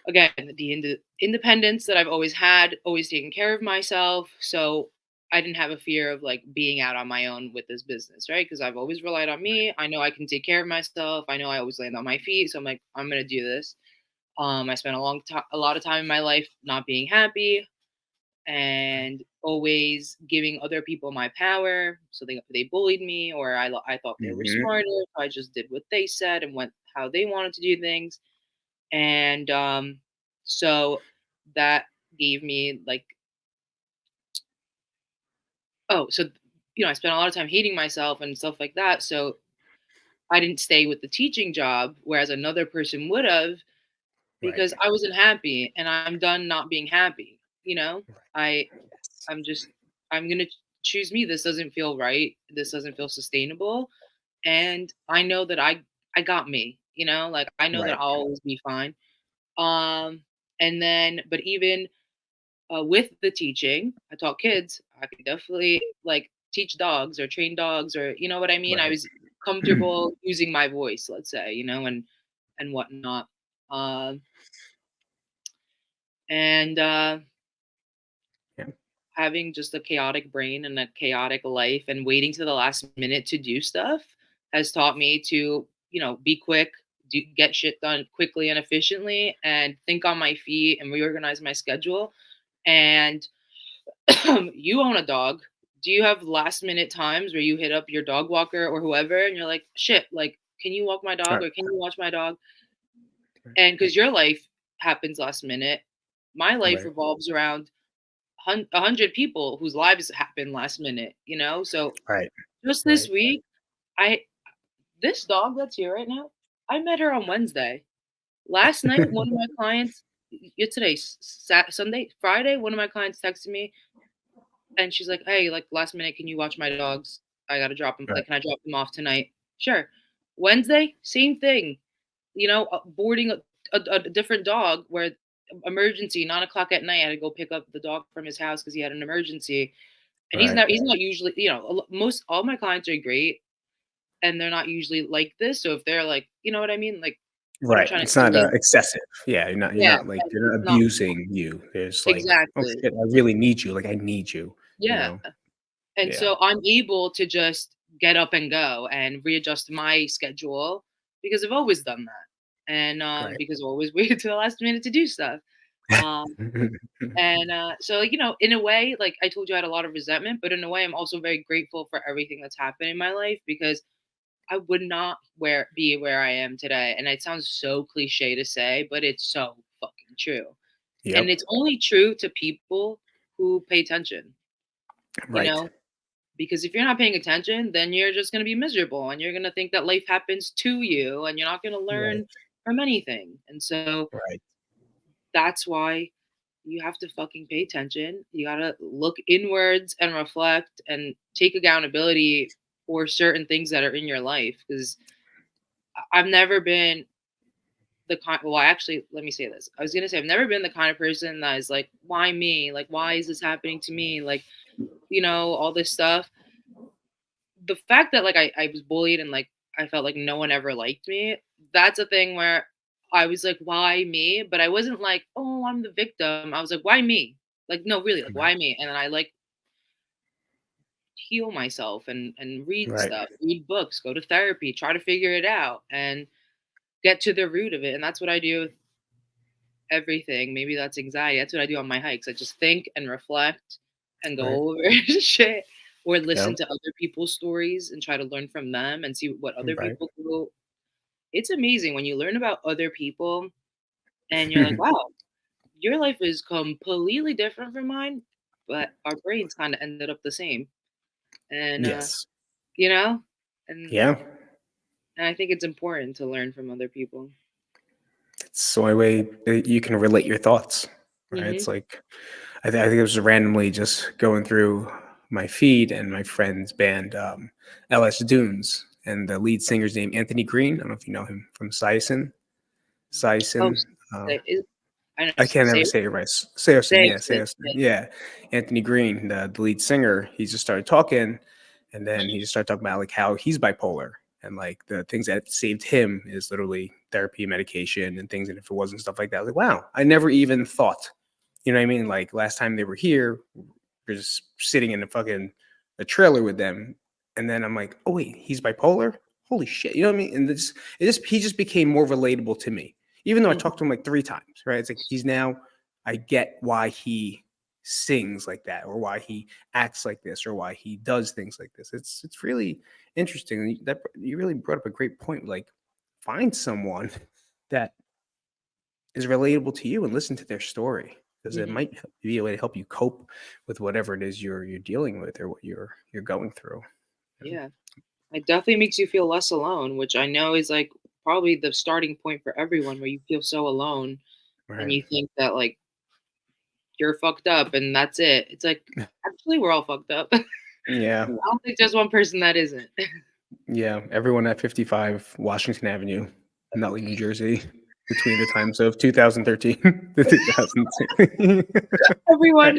again, the independence that I've always had, always taking care of myself. So I didn't have a fear of, like, being out on my own with this business, right? Because I've always relied on me. I know I can take care of myself. I know I always land on my feet. So I'm like, I'm gonna do this. I spent a lot of time in my life not being happy Right. and always giving other people my power. So they bullied me, or I thought they were Mhm. smarter. So I just did what they said and went how they wanted to do things. And so that gave me, like, oh, so I spent a lot of time hating myself and stuff like that. So I didn't stay with the teaching job, whereas another person would have, Right. because I wasn't happy and I'm done not being happy. Right. I Yes. I'm just I'm gonna choose me. This doesn't feel right. This doesn't feel sustainable. And I know that I got me, like, I know that Right. I'll always be fine. And then, but even with the teaching, I taught kids. I could definitely, like, teach dogs or train dogs, or you know what I mean. I Right. was comfortable using my voice, let's say, and whatnot. Um, and Yeah. Having just a chaotic brain and a chaotic life and waiting to the last minute to do stuff has taught me to, be quick, get shit done quickly and efficiently, and think on my feet and reorganize my schedule. And you own a dog. Do you have last minute times where you hit up your dog walker or whoever and you're like, shit, like, can you walk my dog Right. or can you watch my dog? Right. And because your life happens last minute, my life Right. revolves around 100 people whose lives happen last minute, So Right. just this Right. week, I this dog that's here right now, I met her on Wednesday. Last night, one of my clients, today's Sunday, Friday, one of my clients texted me and she's like, "Hey, like, last minute, can you watch my dogs? I gotta drop them. Right. Like, can I drop them off tonight?" Sure. Wednesday, same thing. Boarding a different dog where emergency 9 o'clock at night. I had to go pick up the dog from his house because he had an emergency. And Right. he's not usually, most all my clients are great, and they're not usually like this. So if they're like, you know what I mean, like, what I'm Right. trying to It's say, not, like, excessive. Yeah, you're yeah, not, like, like, they're it's not not abusing you. There's like, "Oh, exactly, shit, I really need you." Like, "I need you," you yeah. know? And Yeah. so I'm able to just get up and go and readjust my schedule because I've always done that. And Right. because I always waited to the last minute to do stuff. Um, and so, like, in a way, like I told you, I had a lot of resentment, but in a way, I'm also very grateful for everything that's happened in my life because I would not be where I am today. And it sounds so cliche to say, but it's so fucking true. And Yep. it's only true to people who pay attention, you Right. know? Because if you're not paying attention, then you're just going to be miserable and you're going to think that life happens to you and you're not going to Right. learn from anything. And so Right. that's why you have to fucking pay attention. You got to look inwards and reflect and take accountability for certain things that are in your life. Because I've never been the kind, well, actually, let me say this. I was going to say, I've never been the kind of person that is like, why me? Like, why is this happening to me? Like, all this stuff. The fact that, like, I was bullied and, like, I felt like no one ever liked me, that's a thing where I was like, "Why me?" But I wasn't like, "Oh, I'm the victim." I was like, "Why me?" Like, no, really, like, Right. "Why me?" And then I, like, heal myself and read Right. stuff, read books, go to therapy, try to figure it out, and get to the root of it, and that's what I do with everything. Maybe that's anxiety. That's what I do on my hikes. I just think and reflect and Right. go over shit, or listen Yep. to other people's stories and try to learn from them and see what other Right. people do. It's amazing when you learn about other people and you're like, wow, your life is completely different from mine. but our brains kind of ended up the same. And Yes. you know, and Yeah. and I think it's important to learn from other people. It's the only way that you can relate your thoughts, right? It's Mhm. like I think it was randomly just going through my feed and my friend's band, LS Dunes, and the lead singer's name Anthony Green. I don't know if you know him from Sison. Oh, Sison. Uh, say, I know. I can't Say ever it. say it right. Seosin, Say yeah, it. Say it. Seosin, yeah. Anthony Green, the lead singer, he just started talking, and then he just started talking about like how he's bipolar, and like the things that saved him is literally therapy, medication, and things. And if it wasn't stuff like that, I was like, wow, I never even thought. You know what I mean? Like last time they were here, we're just sitting in a trailer with them, and then I'm like, oh wait, he's bipolar. Holy shit! You know what I mean? And he just became more relatable to me, even though I Mhm. talked to him like 3 times. Right? It's like he's now. I get why he sings like that, or why he acts like this, or why he does things like this. It's really interesting. That you really brought up a great point. Like, find someone that is relatable to you and listen to their story, because it Mhm. might be a way to help you cope with whatever it is you're dealing with, or what you're going through. You know? Yeah. It definitely makes you feel less alone, which I know is like probably the starting point for everyone where you feel so alone and Right. you think that like you're fucked up and that's it. It's like actually we're all fucked up. I Yeah. don't think there's one person that isn't. Yeah. Everyone at 55 Washington Avenue, Nutley, New Jersey, between the times of 2013 to 2016. Everyone.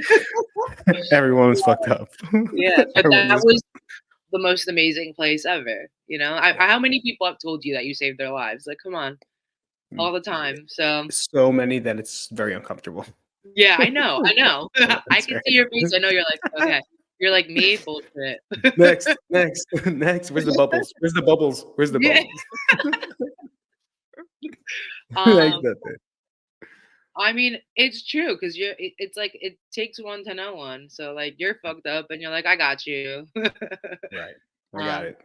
Everyone was fucked up. Yeah, but Everyone that was. was the most amazing place ever, you know? Yeah. How many people have told you that you saved their lives? Like, come on, all the time. So, So many that it's very uncomfortable. yeah, I know, I know. I That's can see your face. I know you're like, right. okay. You're like me, bullshit. Next, next, next. Where's the bubbles? Where's the bubbles? Where's the Yeah. bubbles? Like Um, that thing. I mean, it's true because it's like it takes one to know one. So like you're fucked up, and you're like, I got you. Right. I got um, it.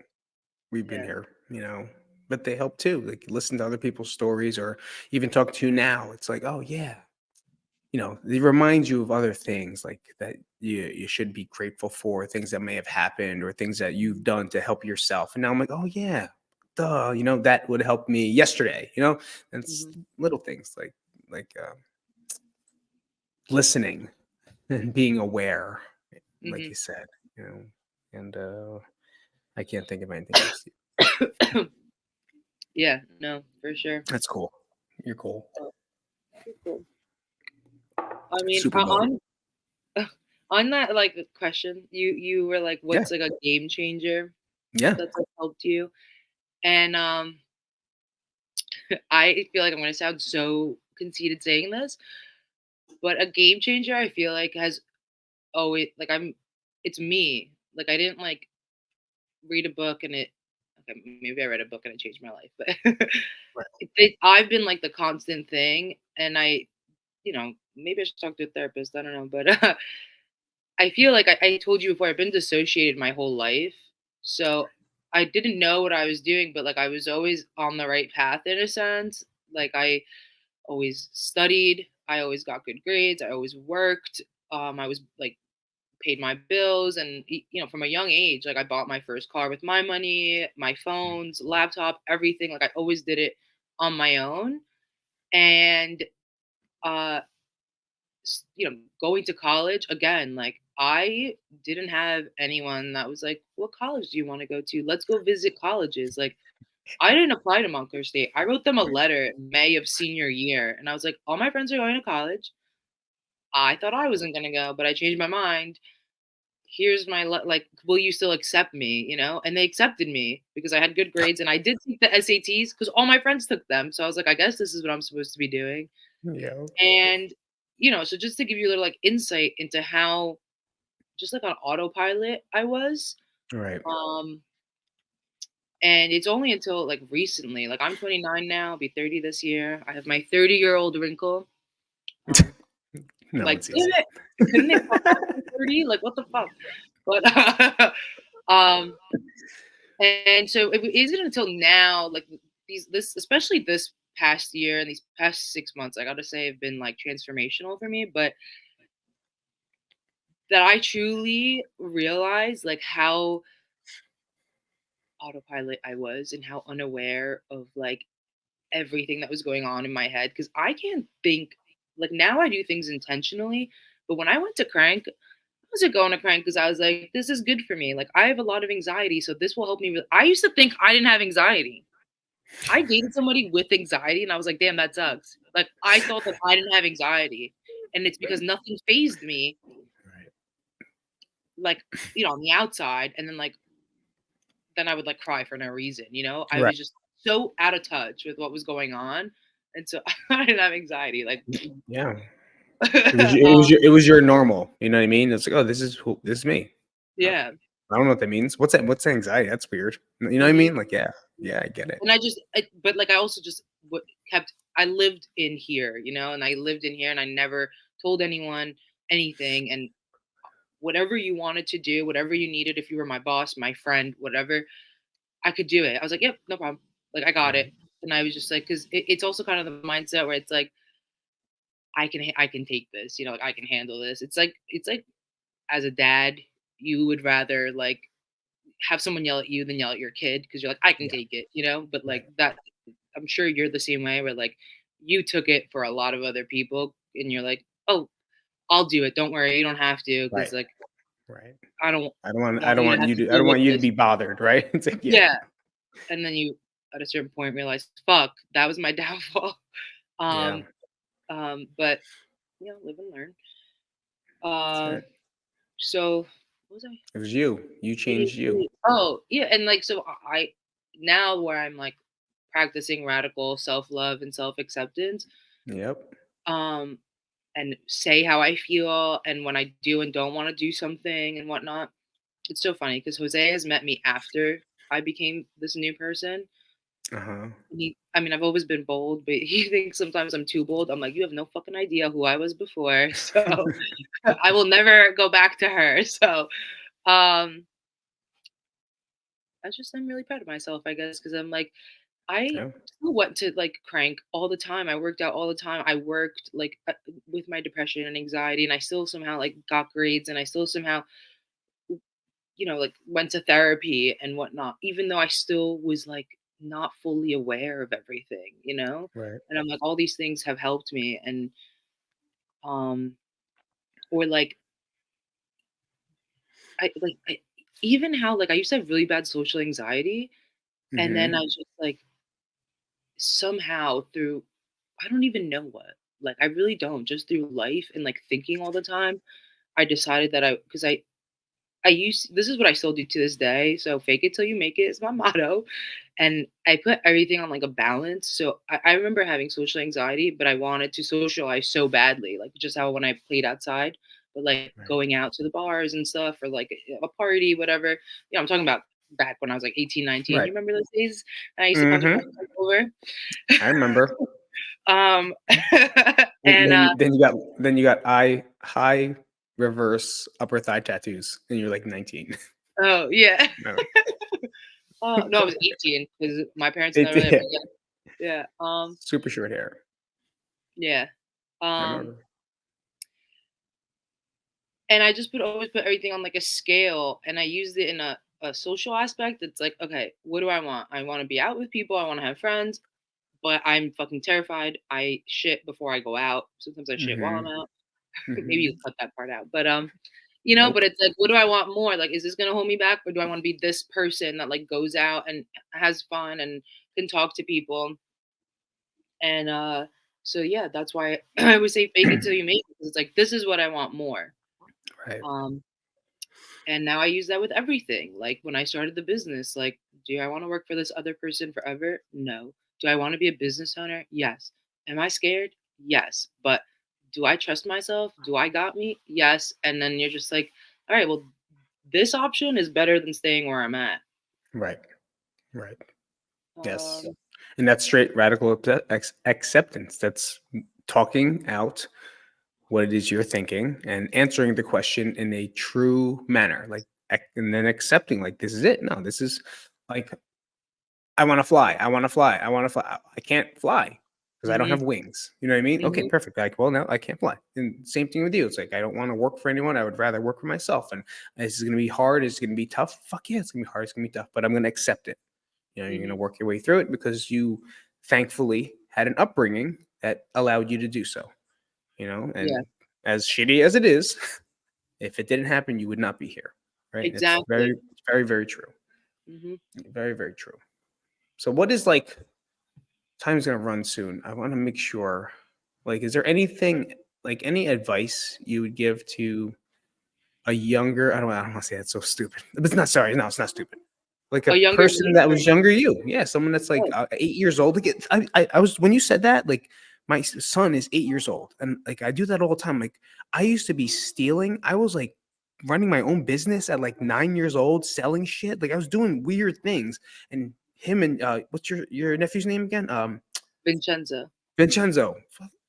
We've been yeah. here, but they help too. Like listen to other people's stories, or even talk to you now. It's like, oh yeah, it reminds you of other things like that you should be grateful for, things that may have happened or things that you've done to help yourself. And now I'm like, oh yeah, duh, that would help me yesterday. And it's Hmm. little things like listening and being aware, like Hmm. you said, you know. And I can't think of anything else. Yeah. No, for sure. That's cool. You're cool. Cool. I mean, Super dope. on that like question, you were like, Yeah. what's like a game changer Yeah. that's like helped you? And I feel like I'm gonna sound so conceited saying this, but a game changer I feel like has always like it's me. Like I didn't like read a book and it okay, maybe I read a book and it changed my life, but Right. I've been like the constant thing and maybe I should talk to a therapist, I don't know, but I feel like I told you before, I've been dissociated my whole life. So I didn't know what I was doing, but like I was always on the right path in a sense. Like I always studied, I always got good grades, I always worked. I was like paid my bills and from a young age, like I bought my first car with my money, my phones, laptop, everything. Like I always did it on my own. And uh going to college again, like I didn't have anyone that was like, "What college do you want to go to? Let's go visit colleges." Like I didn't apply to Montclair State. I wrote them a letter in May of senior year, and I was like, "All my friends are going to college. I thought I wasn't gonna go, but I changed my mind. Here's my like, will you still accept me?" And they accepted me because I had good grades, and I did take the SATs because all my friends took them. So I was like, I guess this is what I'm supposed to be doing. Yeah. And so just to give you a little like insight into how just like on autopilot I was. Right. Um, and it's only until like recently, like I'm 29 now, I'll be 30 this year. I have my 30-year-old wrinkle. Um, I'm No one like, sees damn it. it, couldn't they fuck off at 30? Like, what the fuck? But um, and so it isn't until now, like especially this past year and these past 6 months, I gotta say, have been like transformational for me. But that I truly realized, like, how autopilot I was and how unaware of, like, everything that was going on in my head. Because I can't think like, now I do things intentionally, but when I went to crank, I wasn't going to crank because I was like, "This is good for me." Like, I have a lot of anxiety, so this will help me with I used to think I didn't have anxiety. I dated somebody with anxiety, and I was like, "Damn, that sucks." Like, I thought that I didn't have anxiety, and it's because nothing phased me, Right. like, on the outside, and then, like, then I would, like, cry for no reason, you know? I Right. was just so out of touch with what was going on, and so I didn't have anxiety, like, Yeah. It was your normal. You know what I mean? It's like, oh, this is me. Uh, yeah, I don't know what that means. What's that? What's anxiety? That's weird. You know what I mhm, mean? Like, yeah, mhm, yeah, I get it. and but, like, I also just kept I lived in here, and I lived in here, and I never told anyone anything, and whatever you wanted to do, whatever you needed, if you were my boss, my friend, whatever, I could do it. I was like, "Yep, no problem." Like, I got Right. it, and I was just like, because it's also kind of the mindset where it's like, I can take this, like, I can handle this. It's like as a dad, you would rather, like, have someone yell at you than yell at your kid because 'cause you're like, "I can Yeah. take it," you know? But, Right. like, that I'm sure you're the same way where, like, you took it for a lot of other people, and you're like, "Oh, I'll do it. Don't worry. You don't have to, Right. because like, Right. I don't I don't want. I want don't you to want have you to to. I deal don't with want you to this." be bothered. Right. It's like, yeah. Yeah, and then you at a certain point realize, "Fuck, that was my downfall." Yeah. Um, but, live and learn. That's Uh, it. so what was I It was you. You changed you. Oh, yeah, and, like, so I now where I'm, like, practicing radical self-love and self-acceptance, Yep. um, and say how I feel and when I do and don't wanna do something and whatnot. It's so funny because Jose has met me after I became this new person. Uh huh. I mean, I've always been bold, but he thinks sometimes I'm too bold. I'm like, "You have no fucking idea who I was before, so I will never go back to her." So, um, I'm really proud of myself, I guess, because I'm like, I Yeah. still went to, like, crank all the time. I worked out all the time. I worked, like, with my depression and anxiety, and I still somehow, like, got grades, and I still somehow, like, went to therapy and whatnot, even though I still was, like, not fully aware of everything, you know? Right. And I'm like, all these things have helped me, and, um or, like, I even how, like, I used to have really bad social anxiety, and then I Mm-hmm. just, like, somehow through I don't even know what, like, I really don't, just through life and, like, thinking all the time, I decided that I used this is what I still do to this day, so fake it till you make it is my motto, and I put everything on, like, a balance, so I remember having social anxiety, but I wanted to socialize so badly, like, just how when I played outside, but, like, Right. going out to the bars and stuff or, like, a party, whatever, I'm talking about back when I was, like, 18, 19. Right. You remember those days? I used to come to friends Mm-hmm. over? I remember. Um, Then and, then you then you got high reverse upper thigh tattoos, and you're like 19. oh, yeah. No. No, I was 18 because my parents It never let did. me get yeah, Super short hair. yeah, I um, remember. and I just always put everything on, like, a scale, and I used it in a social aspect. It's like, "Okay, what do I want? I wanna be out with people, I wanna have friends, but I'm fucking terrified. I shit before I go out. Sometimes I shit while I'm Mhm. out." Maybe you Mhm. cut that part out, but, but Nope. it's like, what do I want more? Like, is this gonna hold me back, or do I wanna be this person that, like, goes out and has fun and can talk to people? And, so yeah, that's why I would say fake it till you make it, 'cause it's like, this is what I want more. Right. Um, and now I use that with everything. Like, when I started the business, like, do I wanna work for this other person forever? No. Do I wanna be a business owner? Yes. Am I scared? Yes. But do I trust myself? Do I got me? Yes. And then you're just like, all right, well, this option is better than staying where I'm at. Right. Right. Yes. Um, And that's straight radical acceptance. That's talking out what it is you're thinking and answering the question in a true manner, like, and then accepting, like, this is it. No, this is like, I want to fly. I want to fly. I want to fly. I can't fly. because I don't Mhm. have wings. You know what I mean? Okay, Mhm. perfect. Like, well, now I can't fly. And same thing with you. It's like I don't want to work for anyone. I would rather work for myself. And this is gonna be hard. It's gonna be tough. Fuck yeah, it's gonna be hard. It's gonna be tough. But I'm gonna accept it. You're gonna Mhm. work your way through it because you thankfully had an upbringing that allowed you to do so. Yeah. And as shitty as it is, if it didn't happen, you would not be here. Right? It's Exactly. very, very true. Mhm. Very, very true. So what is like time's gonna run soon. I want to make sure. Like, is there anything like any advice you would give to a younger? I don't want to say that's so stupid. But it's not. Sorry, no, it's not stupid. Like a A younger person me? that was younger you. Yeah, someone that's like Oh, 8 years old. Like I was when you said that. Like my son is 8 years old, and like I do that all the time. Like I used to be stealing. I was like running my own business at like 9 years old, selling shit. Like I was doing weird things. And him and what's your nephew's name again? Vincenzo. Vincenzo.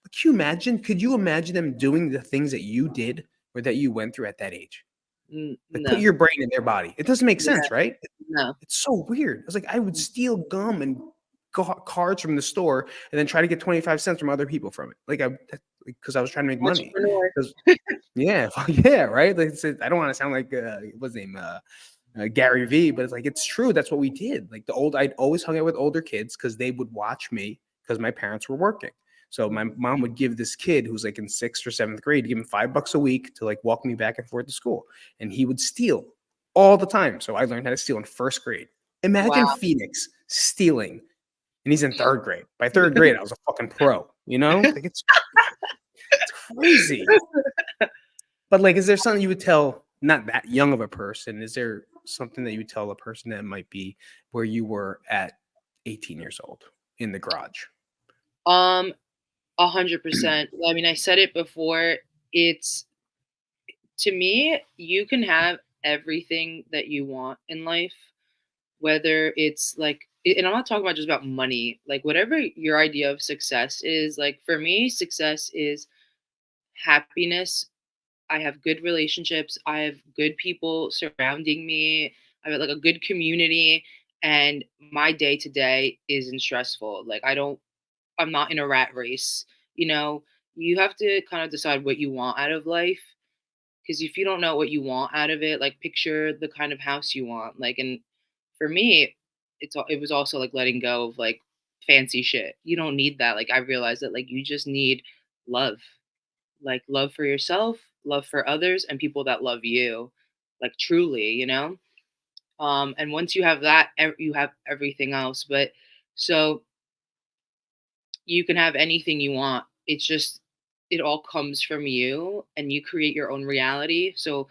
Could you imagine them doing the things that you did or that you went through at that age? Like put No. your brain in their body. It doesn't make Yeah, sense, right? no. It's so weird. It's like I would steal gum and cards from the store and then try to get 25 cents from other people from it. Because I was trying to make money. Entrepreneur. 'Cause- yeah, yeah, right. Like, I don't want to sound like what's his name, Gary V, but it's like it's true. That's what we did. Like I'd always hung out with older kids because they would watch me because my parents were working. So my Mhm. mom would give this kid who's like in sixth or seventh grade, give him $5 a week to like walk me back and forth to school, and he would steal all the time. So I learned how to steal in first grade. Imagine Wow. Phoenix stealing, and he's in third grade. By third grade, I was a fucking pro. Like it's crazy. But like, is there something you would tell not that young of a person? Is there something that you would tell a person that might be where you were at 18 years old in the garage? Um, 100%. I mean, I said it before. It's To me, you can have everything that you want in life, whether it's like, and I'm not talking about just about money, like whatever your idea of success is. Like for me, success is happiness. I have good relationships. I have good people surrounding me. I have like a good community, and my day to day isn't stressful. Like I'm not in a rat race. You know, you have to kind of decide what you want out of life. Because if you don't know what you want out of it, like picture the kind of house you want. Like, and for me, it was also like letting go of like fancy shit. You don't need that. Like I realized that like you just need love, like love for yourself, love for others, and people that love you, like truly, you know. And once you have that, you have everything else. But so you can have anything you want. It's just it all comes from you, and you create your own reality. So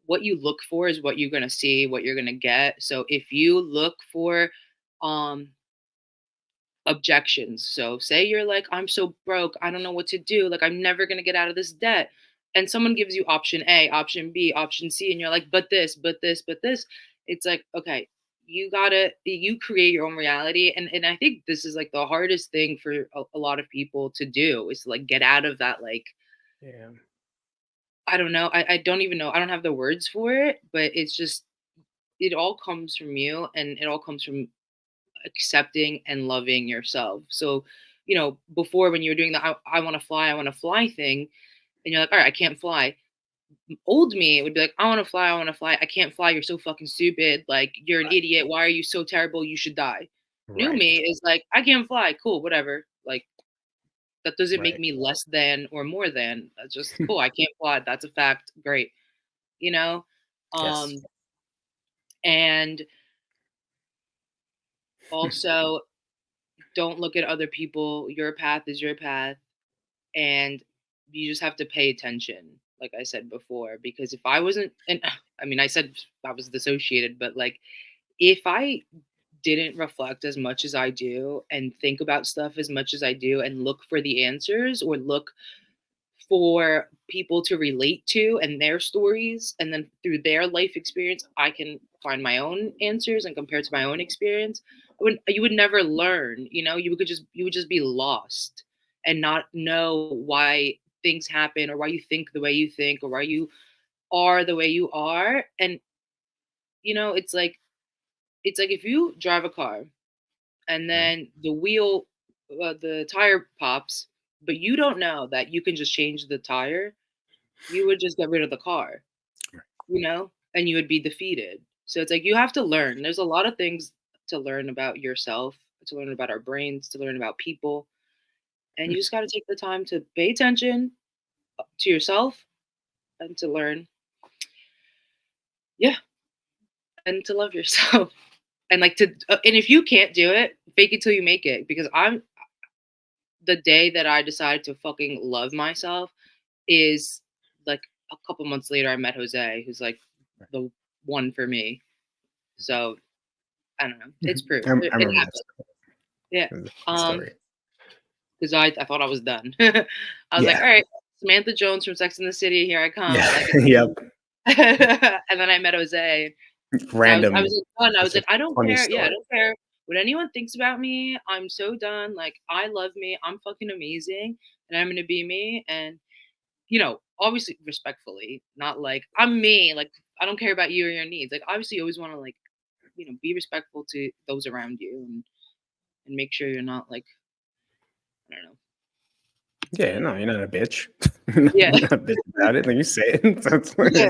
what you look for is what you're going to see, what you're going to get. So if you look for um objections, so say you're like, I'm so broke, I don't know what to do, like I'm never going to get out of this debt, and someone gives you option A, option B, option C, and you're like, but this, but this, but this, it's like, okay, you create your own reality. And I think this is like the hardest thing for a lot of people to do, is to like get out of that, like, Yeah. I don't know, I don't even know, I don't have the words for it, but it's just it all comes from you, and it all comes from accepting and loving yourself. So, before, when you were doing the I want to fly, I want to fly thing, and you're like, all right, I can't fly. Old me would be like, I want to fly, I want to fly, I can't fly, you're so fucking stupid, like you're an Right. idiot, why are you so terrible, you should die. New Right. me is like, I can't fly, cool, whatever. Like that doesn't make Right. me less than or more than. That's just cool. I can't fly. That's a fact. Great. You know? Yes. Um, and also don't look at other people. Your path is your path, and you just have to pay attention, like I said before. Because if I wasn't, and I mean, I said I was dissociated, but like if I didn't reflect as much as I do and think about stuff as much as I do and look for the answers, or look for people to relate to and their stories, and then through their life experience I can find my own answers and compare to my own experience, you would never learn. You would just be lost and not know why things happen, or why you think the way you think, or why you are the way you are. And it's like if you drive a car and Right. then the wheel the tire pops, but you don't know that you can just change the tire, you would just get rid of the car, you know, and you would be defeated. So it's like you have to learn. There's a lot of things to learn about yourself, to learn about our brains, to learn about people, and you just got to take the time to pay attention to yourself and to learn. Yeah, and to love yourself. And like to and if you can't do it, fake it till you make it because I'm the day that I decided to fucking love myself is like a couple months later I met Jose, who's like the one for me. So I don't know. It's proof. It, I it remember happened. Yeah. that. It was a fun Um, story. because I thought I was done. I was like, Yeah. all right, Samantha Jones from Sex and the City, here I come. Yeah. Like, Yep. and then I met Jose. And I Random. was like, done. I was It's a like, I don't funny care. Yeah, I story. don't care what anyone thinks about me. I'm so done. Like, I love me. I'm fucking amazing, and I'm gonna be me. And obviously respectfully, not like I'm me. Like, I don't care about you or your needs. Like, obviously, you always want to like, be respectful to those around you, and make sure you're not like, I don't know. Yeah, no, you're not a bitch. Yeah, You're not a bitch about it. Like you say it. That's what yeah,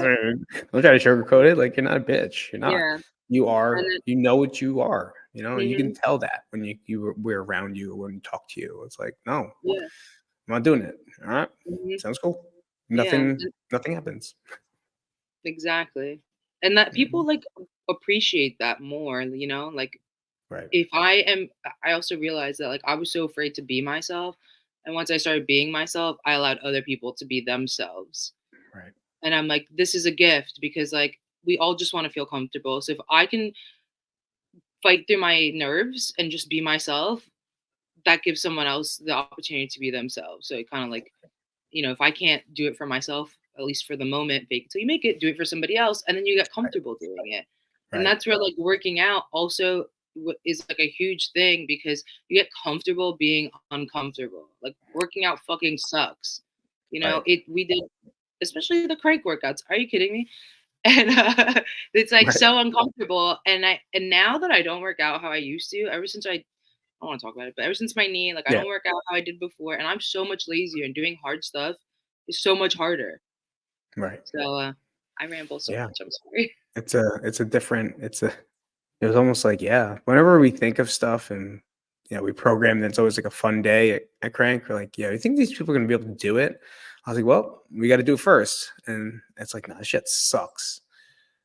don't try to sugarcoat it. Like you're not a bitch. You're not. yeah. You And are. then, You know what you are. And you can mhm, tell that when we're around you or when you talk to you. It's like, no, I'm yeah, not doing it. All right, mhm, sounds cool. yeah, Nothing happens. exactly. And that people Mhm. like appreciate that more. Like Right. if I am I also realized that, like, I was so afraid to be myself, and once I started being myself, I allowed other people to be themselves, Right. and I'm like, "This is a gift," because, like, we all just wanna feel comfortable, so if I can fight through my nerves and just be myself, that gives someone else the opportunity to be themselves, so it kinda like, if I can't do it for myself, at least for the moment, fake it till you make it, do it for somebody else, and then you get Right. comfortable doing it. And Right. that's where like working out also is like a huge thing because you get comfortable being uncomfortable. Like working out fucking sucks. Right. We did especially the crank workouts. Are you kidding me? And it's like Right. so uncomfortable. And now that I don't work out how I used to, ever since I don't want to talk about it, but ever since my knee, like I Yeah. don't work out how I did before, and I'm so much lazier and doing hard stuff is so much harder. Right. So I ramble so Yeah. much. I'm sorry. It's a different. It was almost like, yeah, whenever we think of stuff and we program that it's always like a fun day at Crank, we're like, yeah, you think these people are gonna be able to do it? I was like, well, we got to do it first, and it's like, nah, this shit sucks,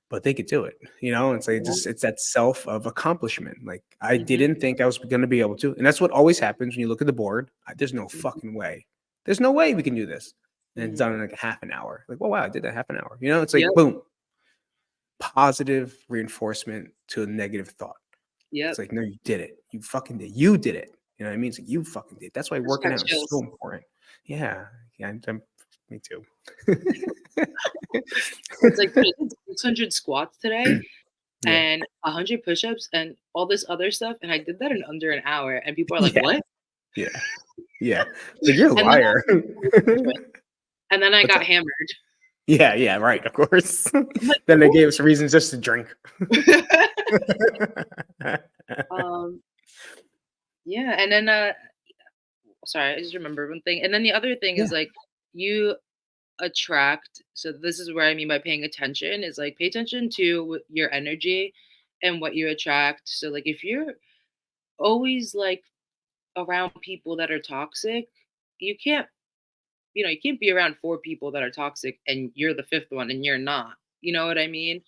but they could do it. It's like it's that self of accomplishment. Like I Mhm, didn't think I was gonna be able to, and that's what always happens when you look at the board. There's no mhm, fucking way. There's no way we can do this, and it's mhm. done in like a half an hour. Like, well, wow, I did that half an hour. It's like Yep, boom, positive reinforcement to a negative thought. It's yep. like, no, you did it. You fucking did. You did it. You know what I mean? It's like you fucking did. That's why I just working got out is so chills. important. Yeah. Yeah. Me too. It's like dude, I did 600 squats today Yeah. and 100 push-ups and all this other stuff, and I did that in under an hour. And people are like, Yeah. "What?" Yeah. Yeah. Like you're a And then liar. and then I What's got up? hammered. Yeah. Yeah. Right. Of course. I'm like, Then they "What?" gave us reasons just to drink. um, yeah, and then sorry, I just remember one thing. And then the other thing is Yeah. like you attract, so this is where I mean by paying attention is like pay attention to your energy and what you attract. So like if you're always like around people that are toxic, you can't you can't be around four people that are toxic and you're the fifth one and you're not. You know what I mean?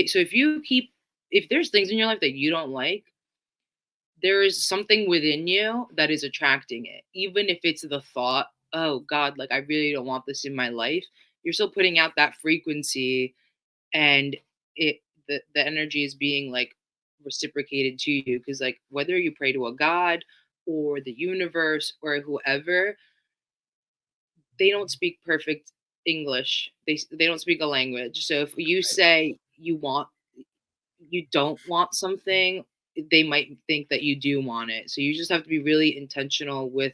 So if there's things in your life that you don't like, there is something within you that is attracting it. Even if it's the thought, oh God, like I really don't want this in my life, you're still putting out that frequency and the energy is being like reciprocated to you. Cause like whether you pray to a God or the universe or whoever, they don't speak perfect English. They don't speak a language. So if you say you don't want something, they might think that you do want it. So you just have to be really intentional with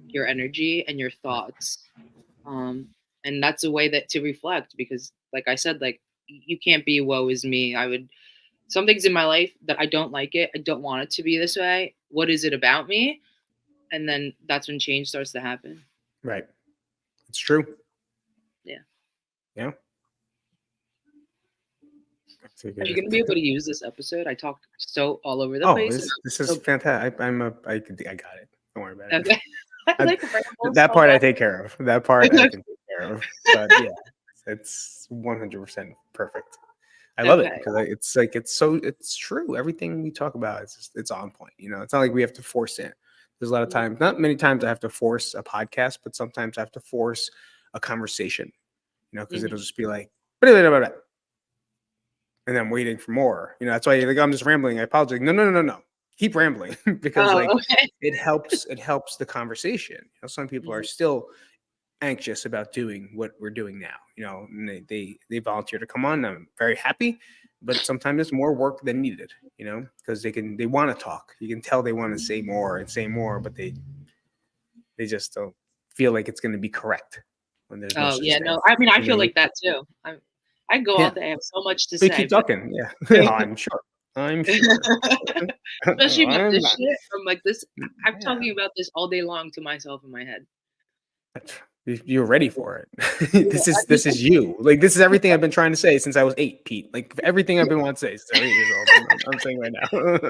your energy and your Right. thoughts. Um, and that's a way that to reflect because, like I said, like you can't be woe is me. Some things in my life that I don't like it. I don't want it to be this way. what is it about me? And then that's when change starts to happen. Right. It's true. Yeah. Yeah. Are you gonna be able to use this episode? I talked so all over the Oh, place. this is fantastic. I got it. Don't worry about it. Okay. I like That part I take care of. That part I can take care of. But yeah, it's 100% perfect. I love it because it's like it's true. Everything we talk about, it's on point. You know, it's not like we have to force it. There's a lot of times, not many times I have to force a podcast, but sometimes I have to force a conversation. You know, because it'll just be like, blah, blah, blah, blah. And then I'm waiting for more. You know, that's why like I'm just rambling. I apologize. No. Keep rambling because it helps the conversation. You know, some people are still anxious about doing what we're doing now, you know, and they volunteer to come on. I'm very happy, but sometimes it's more work than needed, you know, because they want to talk. You can tell they want to say more, but they just don't feel like it's going to be correct when there's no such thing. No, I mean, I feel like that too. I go all day. I have so much to say. Keep talking. Yeah. I'm sure. Especially with this shit. I'm like this. I'm talking about this all day long to myself in my head. You're ready for it. This is you. Like this is everything I've been trying to say since I was 8, Pete. Like everything I've been wanting to say since 8 years old. I'm saying right now.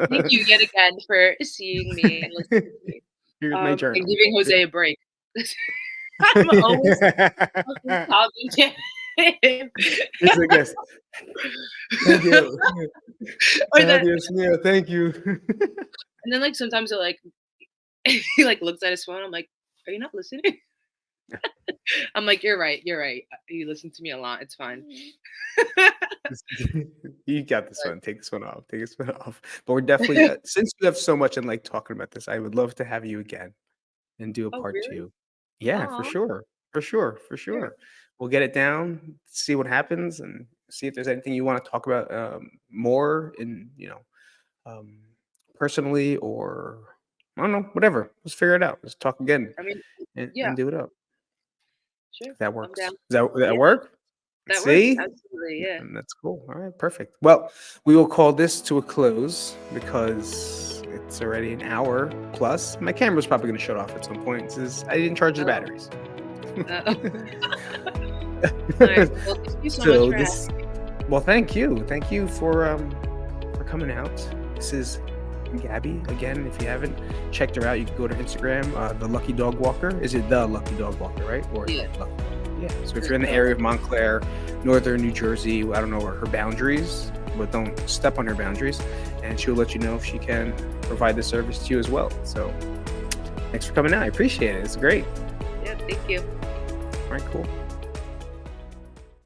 Thank you yet again for seeing me and listening to me. Here's my journal. And giving Jose a break. I'm always talking to him. He's like this. Thank you. Thank you. And then like sometimes it like he like looks at his phone. I'm like, are you not listening? I'm like, you're right. You listen to me a lot. It's fine. You got this one. Take this one off. But we're definitely since you have so much and like talking about this, I would love to have you again and do a part 2. Yeah, for sure. We'll get it down, see what happens, and see if there's anything you want to talk about more in, you know, personally or I don't know, whatever. Let's figure it out. Let's talk again. I mean, and do it up. Sure. That works. Does that work? That See? works. Absolutely, yeah. And that's cool. All right, perfect. Well, we will call this to a close because it's already an hour plus. My camera's probably going to shut off at some point since I didn't charge the batteries. All right. Well, thank you so much for asking. Well, thank you. Thank you for coming out. This is Gabby. Again, if you haven't checked her out, you can go to Instagram, The Lucky Dog Walker. Is it The Lucky Dog Walker, right? Or yeah. So if you're in the area of Montclair, northern New Jersey, I don't know her boundaries, but don't step on her boundaries. And she'll let you know if she can provide the service to you as well. So thanks for coming out. I appreciate it. It's great. Yeah, thank you. All right, cool.